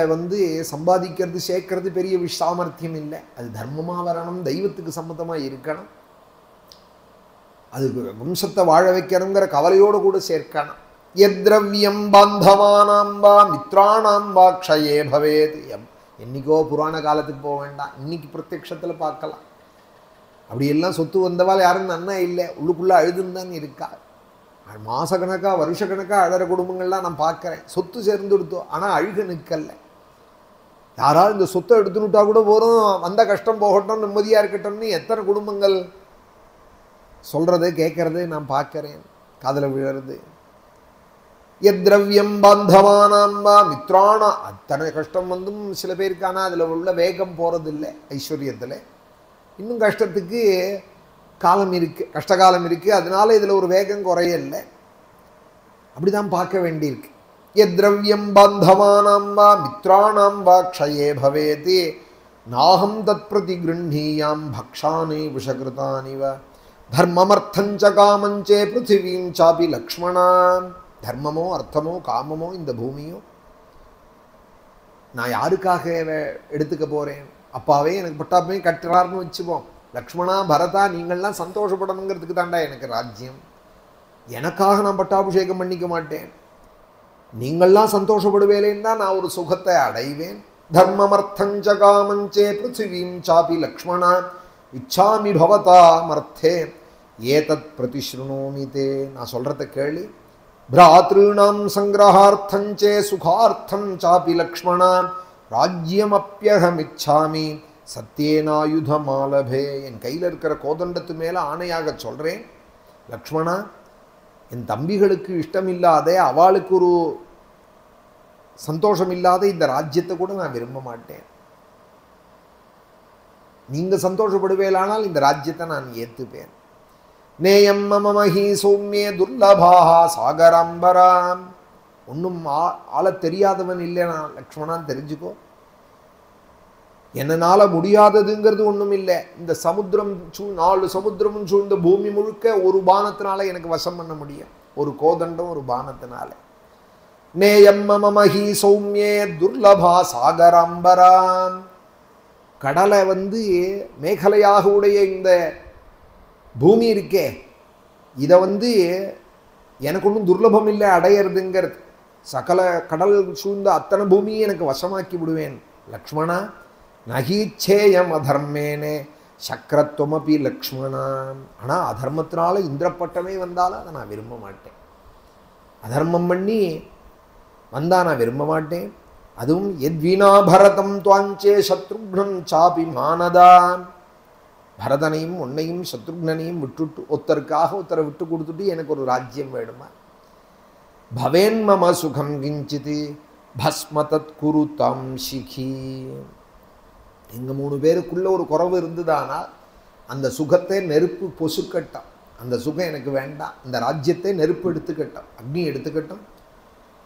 சம்பாதிக்கிறது சேர்க்கறது பெரிய சாமர்த்தியம் இல்லை. அது தர்மமாக வரணும், தெய்வத்துக்கு சம்மதமாக இருக்கணும், அது வம்சத்தை வாழ வைக்கணுங்கிற கவலையோடு கூட சேர்க்கணும். எத்ரவ்யம் பாந்தவானாம் வா மித்ராணாம் வா க்ஷயே பவேத். என்னைக்கோ புராண காலத்துக்கு போக வேண்டாம், இன்னைக்கு பிரத்யக்ஷத்தில் பார்க்கலாம். அப்படியெல்லாம் சொத்து வந்தவாள் யாரும் நன்னா இல்லை, உள்ளுக்குள்ளே அழுதுன்னு தான் இருக்கா. மாதக்கணக்காக வருஷக்கணக்காக அழற குடும்பங்கள்லாம் நான் பார்க்குறேன். சொத்து சேர்ந்து கொடுத்தோம், ஆனால் அழுக நிற்கல. யாராவது இந்த சொத்தை எடுத்துனுட்டா கூட போகிறோம், வந்த கஷ்டம் போகட்டும் நிம்மதியாக இருக்கட்டும்னு எத்தனை குடும்பங்கள் சொல்கிறது கேட்கறது நான் பார்க்குறேன், காதில் விழுறது. எத்ரவ்யம் பாந்தவானாம் வா மித்ராணா. அத்தனை கஷ்டம் வந்தும் சில பேருக்கு, ஆனால் அதில் உள்ள வேகம் போகிறதில்லை. ஐஸ்வர்யத்தில் இன்னும் கஷ்டத்துக்கு காலம் இருக்குது, கஷ்டகாலம் இருக்குது. அதனால இதில் ஒரு வேகம் குறையலை. அப்படி தான் பார்க்க வேண்டியிருக்கு. எத்ரவ்யம் பாந்தவானாம் வா மித்ராணாம் வா க்ஷயே பவேதி நாஹம் தத் பிரதி கிருண்ணீயாம் பக்ஷானி விஷகிருதானிவ தர்மமர்த்தஞ்ச காமஞ்சே பிருத்திவீம் சாபி லக்ஷ்மணா. தர்மமோ அர்த்தமோ காமமோ இந்த பூமியோ நான் யாருக்காக எடுத்துக்க போகிறேன்? அப்பாவே எனக்கு பட்டாப்பே கட்டுறாருன்னு வச்சுப்போம். லக்ஷ்மணா பரதா நீங்கள்லாம் சந்தோஷப்படணுங்கிறதுக்கு தாண்டா எனக்கு ராஜ்யம். எனக்காக நான் பட்டாபிஷேகம் பண்ணிக்க மாட்டேன். நீங்கள்லாம் சந்தோஷப்படுவேலேன்னா நான் ஒரு சுகத்தை அடைவேன். தர்மமர்த்தஞ்ச காமஞ்சே பிருத்திவீம் சாபி லக்ஷ்மணா இச்சாமி பவதா மர்த்தே ஏதத் பிரதிஸ்ருணோமி தே. நான் சொல்கிறத கேளு. பிராத்ருணாம் சங்கிரஹார்த்தஞ்சே சுகார்த்தம் சாபி லக்ஷ்மணா ராஜ்யமப்யஹமிச்சாமி சத்தியேனாயுதமாலபே. என் கையில் இருக்கிற கோதண்டத்து மேலே ஆணையாக சொல்கிறேன், லக்ஷ்மணா என் தம்பிகளுக்கு இஷ்டமில்லாத, அவளுக்கு ஒரு சந்தோஷம் இல்லாத இந்த ராஜ்யத்தை கூட நான் விரும்ப மாட்டேன். நீங்கள் சந்தோஷப்படுவேலானால் இந்த ராஜ்யத்தை நான் ஏற்றுப்பேன். நேயம் மம மஹி சௌமியே துர்லபாஹா சாகராம்பராம். ஒன்றும் ஆள தெரியாதவன் இல்லைனா லக்ஷ்மணான்னு தெரிஞ்சுக்கோ. என்னால் முடியாததுங்கிறது ஒன்றும் இல்லை. இந்த சமுத்திரம் 4 சமுத்திரமும் சூழ்ந்த பூமி முழுக்க ஒரு பானத்தினால எனக்கு வசம் பண்ண முடியும், ஒரு கோதண்டம் ஒரு பானத்தினால. நேயம் மம மஹி சௌமியே துர்லபா சாகராம்பராம். கடலை மேகலையாக உடைய இந்த பூமி இருக்கே, இதை எனக்கு ஒன்றும் துர்லபம் இல்லை அடையிறதுங்கிறது. சகல கடல் சூழ்ந்த அத்தனை பூமியை எனக்கு வசமாக்கி விடுவேன் லக்ஷ்மணா. நகீச்சேயம் அதர்மேனே சக்கரத்துவமபி லக்ஷ்மணா. ஆனால் அதர்மத்தினால இந்திரப்பட்டமே வந்தாலும் அதை நான் விரும்ப மாட்டேன். அதர்மம் பண்ணி வந்தால் நான் விரும்ப மாட்டேன். அதுவும் எத்வினா பரதம் துவாஞ்சே சத்ருக்னம் சாபி மானதான். பரதனையும் உன்னையும் சத்ருக்னனையும் விட்டுட்டு ஒருத்தருக்காக ஒருத்தரை விட்டு கொடுத்துட்டு எனக்கு ஒரு ராஜ்யம் வேணுமா? பவேன் மம சுகம் கிஞ்சித் பஸ்ம தத் குரு தம் சிகி. எங்கள் 3 பேருக்குள்ள ஒரு குறவு இருந்ததானால் அந்த சுகத்தை நெருப்பு பொசுக்கட்டும். அந்த சுகம் எனக்கு வேண்டாம். இந்த ராஜ்யத்தை நெருப்பு எடுத்துக்கட்டும், அக்னி எடுத்துக்கட்டும்.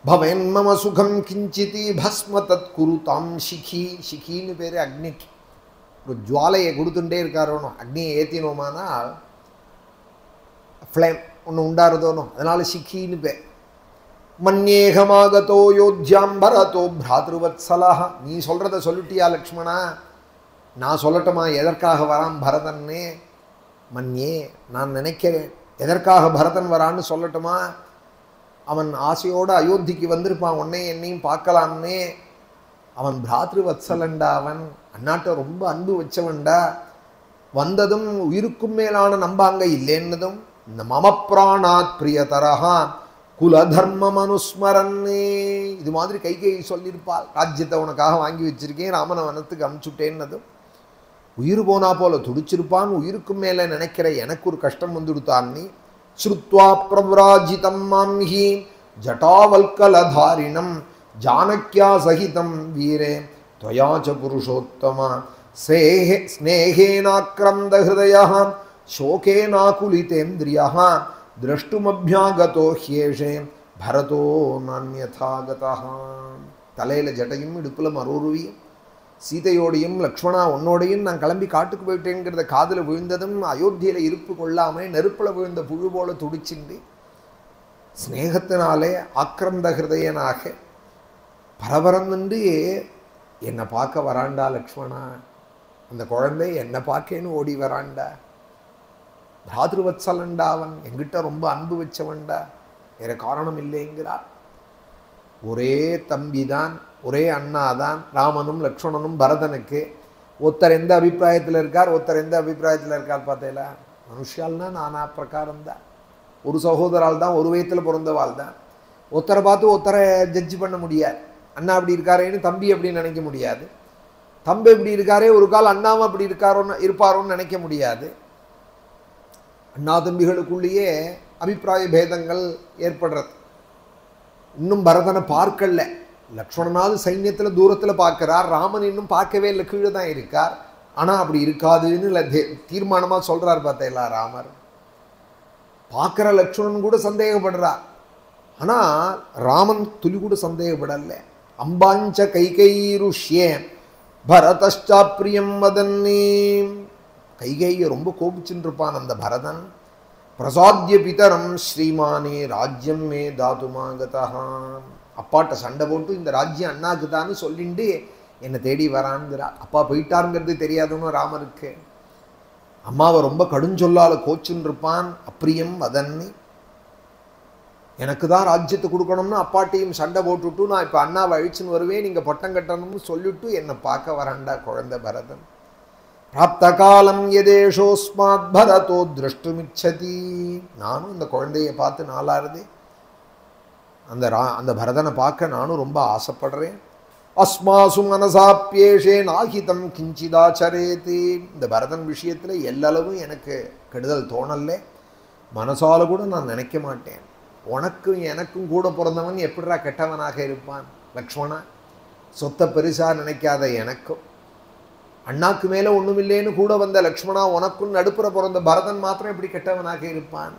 பவேன் மம சுகம் கிஞ்சித் பஸ்ம தத் குரு தம் சிகி. சிகின்னு பேர் அக்னிக்கு. ஒரு ஜுவாலையை கொடுத்துட்டே இருக்காரோனோ, அக்னியை ஏற்றினோமானால் ஃப்ளேம் ஒன்று உண்டாருதோனோ, அதனால் சிக்கின்னு பேர். மன்யேகமாகதோ யோத்யாம் பரதோ பிராத்ருவத்சலா. நீ சொல்கிறத சொல்லிட்டியா லக்ஷ்மணா? நான் சொல்லட்டுமா எதற்காக வரான் பரதன்னே? மன்யே, நான் நினைக்கிறேன் எதற்காக பரதன் வரான்னு சொல்லட்டுமா? அவன் ஆசையோடு அயோத்திக்கு வந்திருப்பான், உன்னை என்னையும் பார்க்கலாம்னே. அவன் பிராத்ருவத்சலண்டா, அவன் அண்ணாட்ட ரொம்ப அன்பு வச்சவன்டா. வந்ததும் உயிருக்கும் மேலான நம்பாங்க இல்லைன்னதும் இந்த மம பிராணாத் பிரியதரஹா குலதர்மம் அனுஸ்மரன்னே. இது மாதிரி கைகேயி சொல்லியிருப்பாள், ராஜ்யத்தை உனக்காக வாங்கி வச்சிருக்கேன், ராமனை வனத்துக்கு அனுப்பிச்சுட்டேன்னதும் உயிர் போனா போல துடிச்சிருப்பான். உயிருக்கும் மேலே நினைக்கிற எனக்கு ஒரு கஷ்டம் வந்துடுத்தான். நீ ஸ்ருத்வா பிரவ்ராஜிதம் மாம்ஹி ஜட்டாவல்கலதாரிணம் ஜானக்யா சகிதம் வீரே त्वयाच पुरुषोत्तम स्नेहेनाक्रंद हृदयः शोकेनाकुलितेन्द्रियः द्रष्टुमभ्यागतो ह्येषे भरतो नान्यथा गतः. தலையில் ஜட்டையும் இடுப்பில் மறுருவியும் சீதையோடையும் லக்ஷ்மணா உன்னோடையும் நான் கிளம்பி காட்டுக்கு போயிட்டேங்கிறத காதில் விழுந்ததும் அயோத்தியில் இருப்பு கொள்ளாமல் நெருப்பில் விழுந்த புழு போல துடிச்சுண்டு ஸ்நேகத்தினாலே ஆக்கிரந்த ஹிருதயனாக பரபரந்து என்னை பார்க்க வராண்டா லக்ஷ்மணா. அந்த குழந்தை என்னை பார்க்கேன்னு ஓடி வராண்டா. பிராத்ருவத்சலண்டா, அவன் என்கிட்ட ரொம்ப அன்பு வச்சவன்டா, வேற காரணம் இல்லைங்கிறார். ஒரே தம்பி தான், ஒரே அண்ணா தான் ராமனும் லக்ஷ்மணனும் பரதனுக்கு. ஒருத்தர் எந்த அபிப்பிராயத்தில் இருக்கார், ஒருத்தர் எந்த அபிப்பிராயத்தில் இருக்கார் பார்த்தீங்களா? மனுஷால்னா நானா பிரகாரம்தான். ஒரு சகோதரால் தான், ஒரு வயத்தில் பிறந்தவாள் தான். ஒருத்தரை பார்த்து ஒருத்தரை ஜட்ஜ் பண்ண முடியாது. அண்ணா அப்படி இருக்காரேன்னு தம்பி அப்படின்னு நினைக்க முடியாது. தம்பி இப்படி இருக்காரே ஒரு கால் அண்ணாவும் அப்படி இருப்பாரோன்னு நினைக்க முடியாது. அண்ணா தம்பிகளுக்குள்ளேயே அபிப்பிராய பேதங்கள் ஏற்படுறது. இன்னும் பரதனை பார்க்கல. லக்ஷ்மணனாவது சைன்யத்தில் தூரத்தில் பார்க்கிறார், ராமன் இன்னும் பார்க்கவே இல்லை, கீழே தான் இருக்கார். ஆனால் அப்படி இருக்காதுன்னு தீர்மானமாக சொல்கிறார் பார்த்தீங்களா ராமர். பார்க்குற லக்ஷ்மணன் கூட சந்தேகப்படுறார், ஆனால் ராமன் துளி கூட சந்தேகப்படலை. அம்பாஞ்ச கைகைருஷ்யே பரதாப்ரியம் வதன்னே. கைகையை ரொம்ப கோபிச்சுட்டு இருப்பான் அந்த பரதன். பிரசாத்திய பிதரம் ஸ்ரீமானே ராஜ்யம் மே தாதுமாகதா. அப்பாட்ட சண்டை போட்டு இந்த ராஜ்யம் அண்ணாக்கு தான்னு சொல்லிட்டு என்னை தேடி வரான்ங்கிறா. அப்பா போயிட்டாருங்கிறது தெரியாதுன்னு ராமருக்கு. அம்மாவை ரொம்ப கடுஞ்சொல்லால் கோச்சுன்னு இருப்பான். அப்ரியம் வதன்னி, எனக்கு தான் ராஜ்யத்தை கொடுக்கணும்னு அப்பாட்டையும் சண்டை போட்டுவிட்டு நான் இப்போ அண்ணாவை அழிச்சுன்னு வருவேன், நீங்கள் பட்டம் கட்டணும்னு சொல்லிவிட்டு என்னை பார்க்க வராண்டா குழந்தை பரதன். பிராப்த காலம் எதேஷோஸ்மாத் பரதோ திரஷ்டுமிச்சதி. நானும் இந்த குழந்தையை பார்த்து நாளாருதே, அந்த பரதனை பார்க்க நானும் ரொம்ப ஆசைப்படுறேன். அஸ்மாசு மனசாப்பியேஷே நாகிதம் கிஞ்சிதாச்சரேதி. இந்த பரதன் விஷயத்தில் எல்லளவும் எனக்கு கெடுதல் தோணல்ல, மனசால கூட நான் நினைக்க மாட்டேன். உனக்கும் எனக்கும் கூட பிறந்தவன் எப்படிரா கெட்டவனாக இருப்பான் லக்ஷ்மணா? சொத்தை பெருசாக நினைக்காத எனக்கும், அண்ணாக்கு மேலே ஒன்றும் இல்லைன்னு கூட வந்த லக்ஷ்மணா, உனக்கும் நடுப்புற பிறந்த பரதன் மாத்திரம் எப்படி கெட்டவனாக இருப்பான்?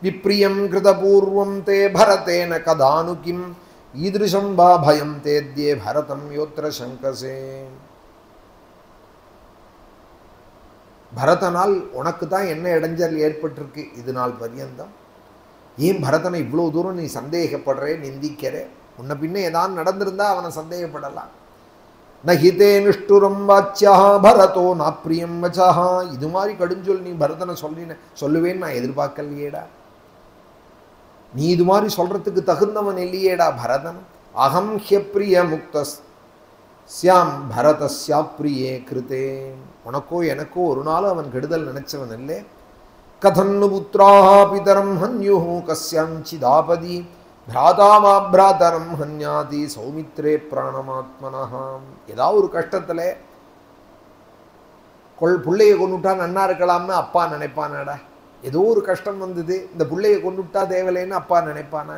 விப்ரியம் கிருதபூர்வம் தே பரதேன கதானுகிம் ஈதிருஷம் வா பயம் தேத்யே பரதம் யோத்ர சங்கசே. பரதனால் உனக்கு தான் என்ன இடைஞ்சல் ஏற்பட்டிருக்கு இது நாள் பரியந்தம்? ஏன் பரதனை இவ்வளோ தூரம் நீ சந்தேகப்படுறே, நிந்திக்கிற? முன்ன பின்ன ஏதாவது நடந்திருந்தா அவனை சந்தேகப்படலாம். நஹிதே நிஷ்டுரம் வாச்சியா பரதோ நாப்ரியம் வச்சா. இது மாதிரி கடுஞ்சொல் நீ பரதனை சொல்லுவேன்னு நான் எதிர்பார்க்கலையேடா. நீ இது மாதிரி சொல்றதுக்கு தகுந்தவன் இல்லையேடா பரதன். அகம் ஹியப்ரிய முக்த சியாம் பரதஸ்யாப்ரியே கிருதே. உனக்கோ எனக்கோ ஒரு நாள் அவன் கெடுதல் நினைச்சவன் இல்லை. கதன்னு புத்திராஹ பிதரம் ஹன்யுஹு கஸ்யாஞ்சிதாபதி பிராதாமா பிராதரம் ஹன்யாதி சௌமித்ரே பிராணமாத்மனஹ. ஏதாவது ஒரு கஷ்டத்தில் பிள்ளையை கொண்டுட்டான் நன்னா இருக்கலாம்னு அப்பா நினைப்பானாடா? ஏதோ ஒரு கஷ்டம் வந்தது, இந்த பிள்ளையை கொண்டுட்டா தேவலைன்னு அப்பா நினைப்பானா?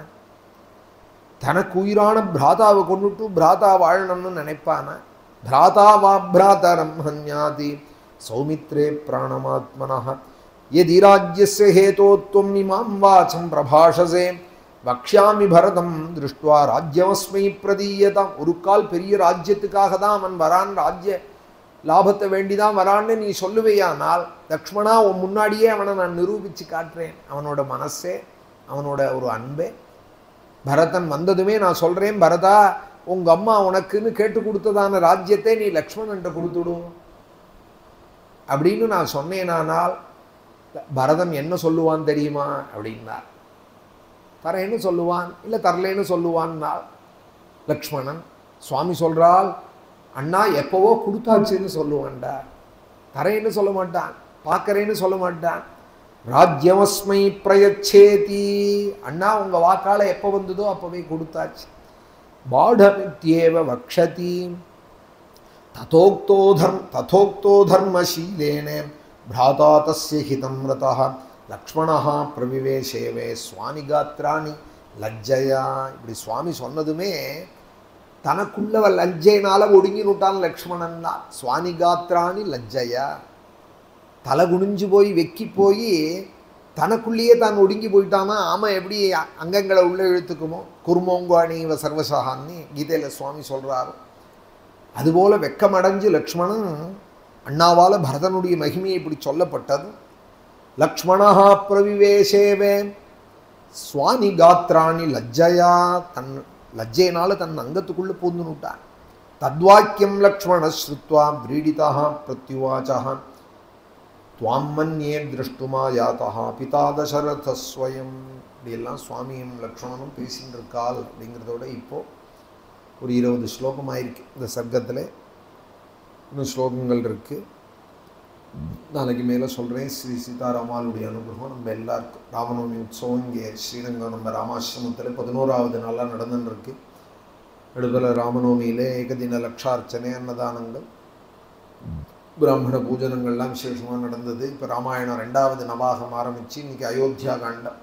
தனக்கு உயிரான பிராதாவை கொண்டுட்டு பிராதா வாழணும்னு நினைப்பானா? பிராதாவா பிராதரம் ஹன்யாதி சௌமித்ரே பிராணமாத்மனஹ. यदि राज्यस्य हेतोत्वं इमां वाचं प्रभाषसे वक्ष्यामि भरतं दृष्ट्वा राज्यमस्मै प्रदीयताम्. ஒரு கால் பெரிய ராஜ்யத்துக்காக தான் அவன் வரான், ராஜ்ய லாபத்தை வேண்டிதான் வரான்னு நீ சொல்லுவையானால் லக்ஷ்மணா உன் முன்னாடியே அவனை நான் நிரூபித்து காட்டுறேன். அவனோட மனசே, அவனோட ஒரு அன்பே. பரதன் வந்ததுமே நான் சொல்கிறேன், பரதா உங்கள் அம்மா உனக்குன்னு கேட்டு கொடுத்ததான ராஜ்யத்தை நீ லக்ஷ்மணன்ட்ட கொடுத்துடும் அப்படின்னு நான் சொன்னேனானால் பரதன் என்ன சொல்லுவான் தெரியுமா அப்படின்னார். தரேன்னு சொல்லுவான், இல்லை தரலேன்னு சொல்லுவான்னா லக்ஷ்மணன். சுவாமி சொல்கிறாள், அண்ணா எப்போவோ கொடுத்தாச்சுன்னு சொல்லுவான்டா, தரேன்னு சொல்ல மாட்டான், பார்க்கறேன்னு சொல்ல மாட்டான். ராஜ்யமஸ்மை பிரயச்சேதி, அண்ணா உங்கள் வாக்கால் எப்போ வந்ததோ அப்போவே கொடுத்தாச்சு. பாடமித்யேவ வக்ஷதி ததோக்தோ தர்மசீலேன பிராதா தஸ்ய ஹிதம் ரதः லக்ஷ்மணः பிரவிவேஷேவே சுவானிகாத்ராணி லஜ்ஜயா. இப்படி சுவாமி சொன்னதுமே தனக்குள்ள லஜ்ஜையினால ஒடுங்கினுட்டான் லக்ஷ்மணன்னா. சுவானிகாத்ராணி லஜ்ஜயா, தலை குனிஞ்சு போய் வெக்கி போய் தனக்குள்ளேயே தான் ஒடுங்கி போயிட்டானா. ஆமாம், எப்படி அங்கங்களை உள்ளே இழுத்துக்குமோ குருமோங்காணி இவ சர்வசகான்னு கீதையில் சுவாமி சொல்கிறாரு. அதுபோல் வெக்கமடைஞ்சு லக்ஷ்மணன் அண்ணாவால் பரதனுடைய மகிமையை இப்படி சொல்லப்பட்டது. லக்ஷ்மணா பிரவிவேஷேவே சுவானி காத்ராணி லஜ்ஜயா, தன் லஜ்ஜையினால தன் அங்கத்துக்குள்ளே பூந்துனுட்டான். தத்வாக்கியம் லக்ஷ்மண ஸ்ருத்வா விரீடிதா பிரத்யுவாச்சா துவாம் மன்யே திருஷ்டுமா யாத்தா பிதா தசரதஸ்வயம். இப்படியெல்லாம் சுவாமியும் லக்ஷ்மணனும் பேசின்னு இருக்காள். அப்படிங்கிறதோட இப்போது ஒரு 20 ஸ்லோகம் ஆயிருக்கு இந்த சர்க்கத்தில். இன்னும் ஸ்லோகங்கள் இருக்குது, நாளைக்கு மேலே சொல்கிறேன். ஸ்ரீ சீதாராமாளுடைய அனுகிரகம் நம்ம எல்லாருக்கும். ராமநவமி உற்சவம் இங்கே ஸ்ரீரங்கம் நம்ம ராமாசிரமத்தில் 11வது நாளாக நடந்துருக்கு. நடுவில் ராமநவமியிலே ஏகதின லக்ஷார்ச்சனை, அன்னதானங்கள், பிராமண பூஜனங்கள்லாம் விசேஷமாக நடந்தது. இப்போ ராமாயணம் 2வது நவாகம் ஆரம்பித்து இன்றைக்கி அயோத்தியா காண்டம்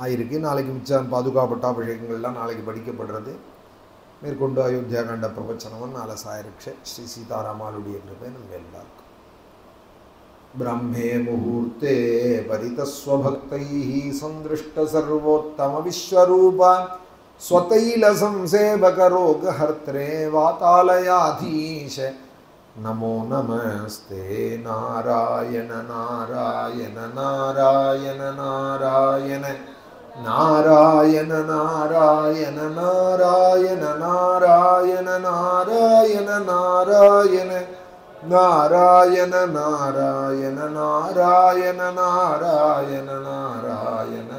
ஆயிருக்கு. நாளைக்கு மிச்சம் பாதுகா பட்டாபிஷேகங்கள்லாம் நாளைக்கு படிக்கப்படுறது. மேற்கொண்டு அயோத்தியா காண்ட பிரவச்சனம் நாளை சாயரக்ஷ. ஸ்ரீ சீதாராமாளுடைய கிருபை நம்ம எல்லாருக்கும். பிரம்மே முகூர்த்தே பரிதஸ்வபக்தைः சந்திருஷ்ட சர்வோத்தம விஸ்வரூபா ஸ்வதைல சம்சேவகரோகஹர்த்ரே வாதாலயாதீஷ நமோ நமஸ்தே. நாராயண நாராயண நாராயண நாராயண நாராயண நாராயண நாராயண நாராயண நாராயண நாராயண நாராயண நாராயண நாராயண நாராயண நாராயண நாராயண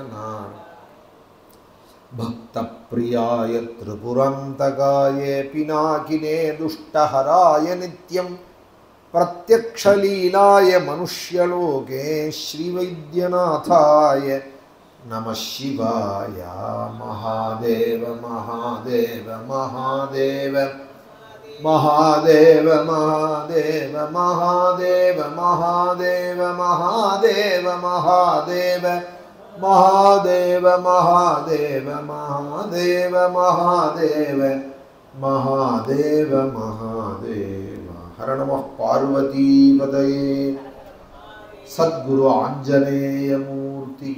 பக்த பிரியாய திரிபுரந்தகாயே பினாகினே துஷ்டஹராய நித்யம் பிரத்யக்ஷலீலாய மனுஷ்யலோகே ஸ்ரீவைத்யநாதாய நம சிவாய. மகாதேவ மகாதேவ மகாதேவ மகாதேவ மகாதேவ மகாதேவ மகாதேவ மகாதேவ மகாதேவ மகாதேவ மகாதேவ மகாதேவ மகாதேவ மகாதேவ மகாதேவ. ஹர நமः பார்வதீபதயே. சத்குரு ஆஞ்சநேய மூர்த்தி.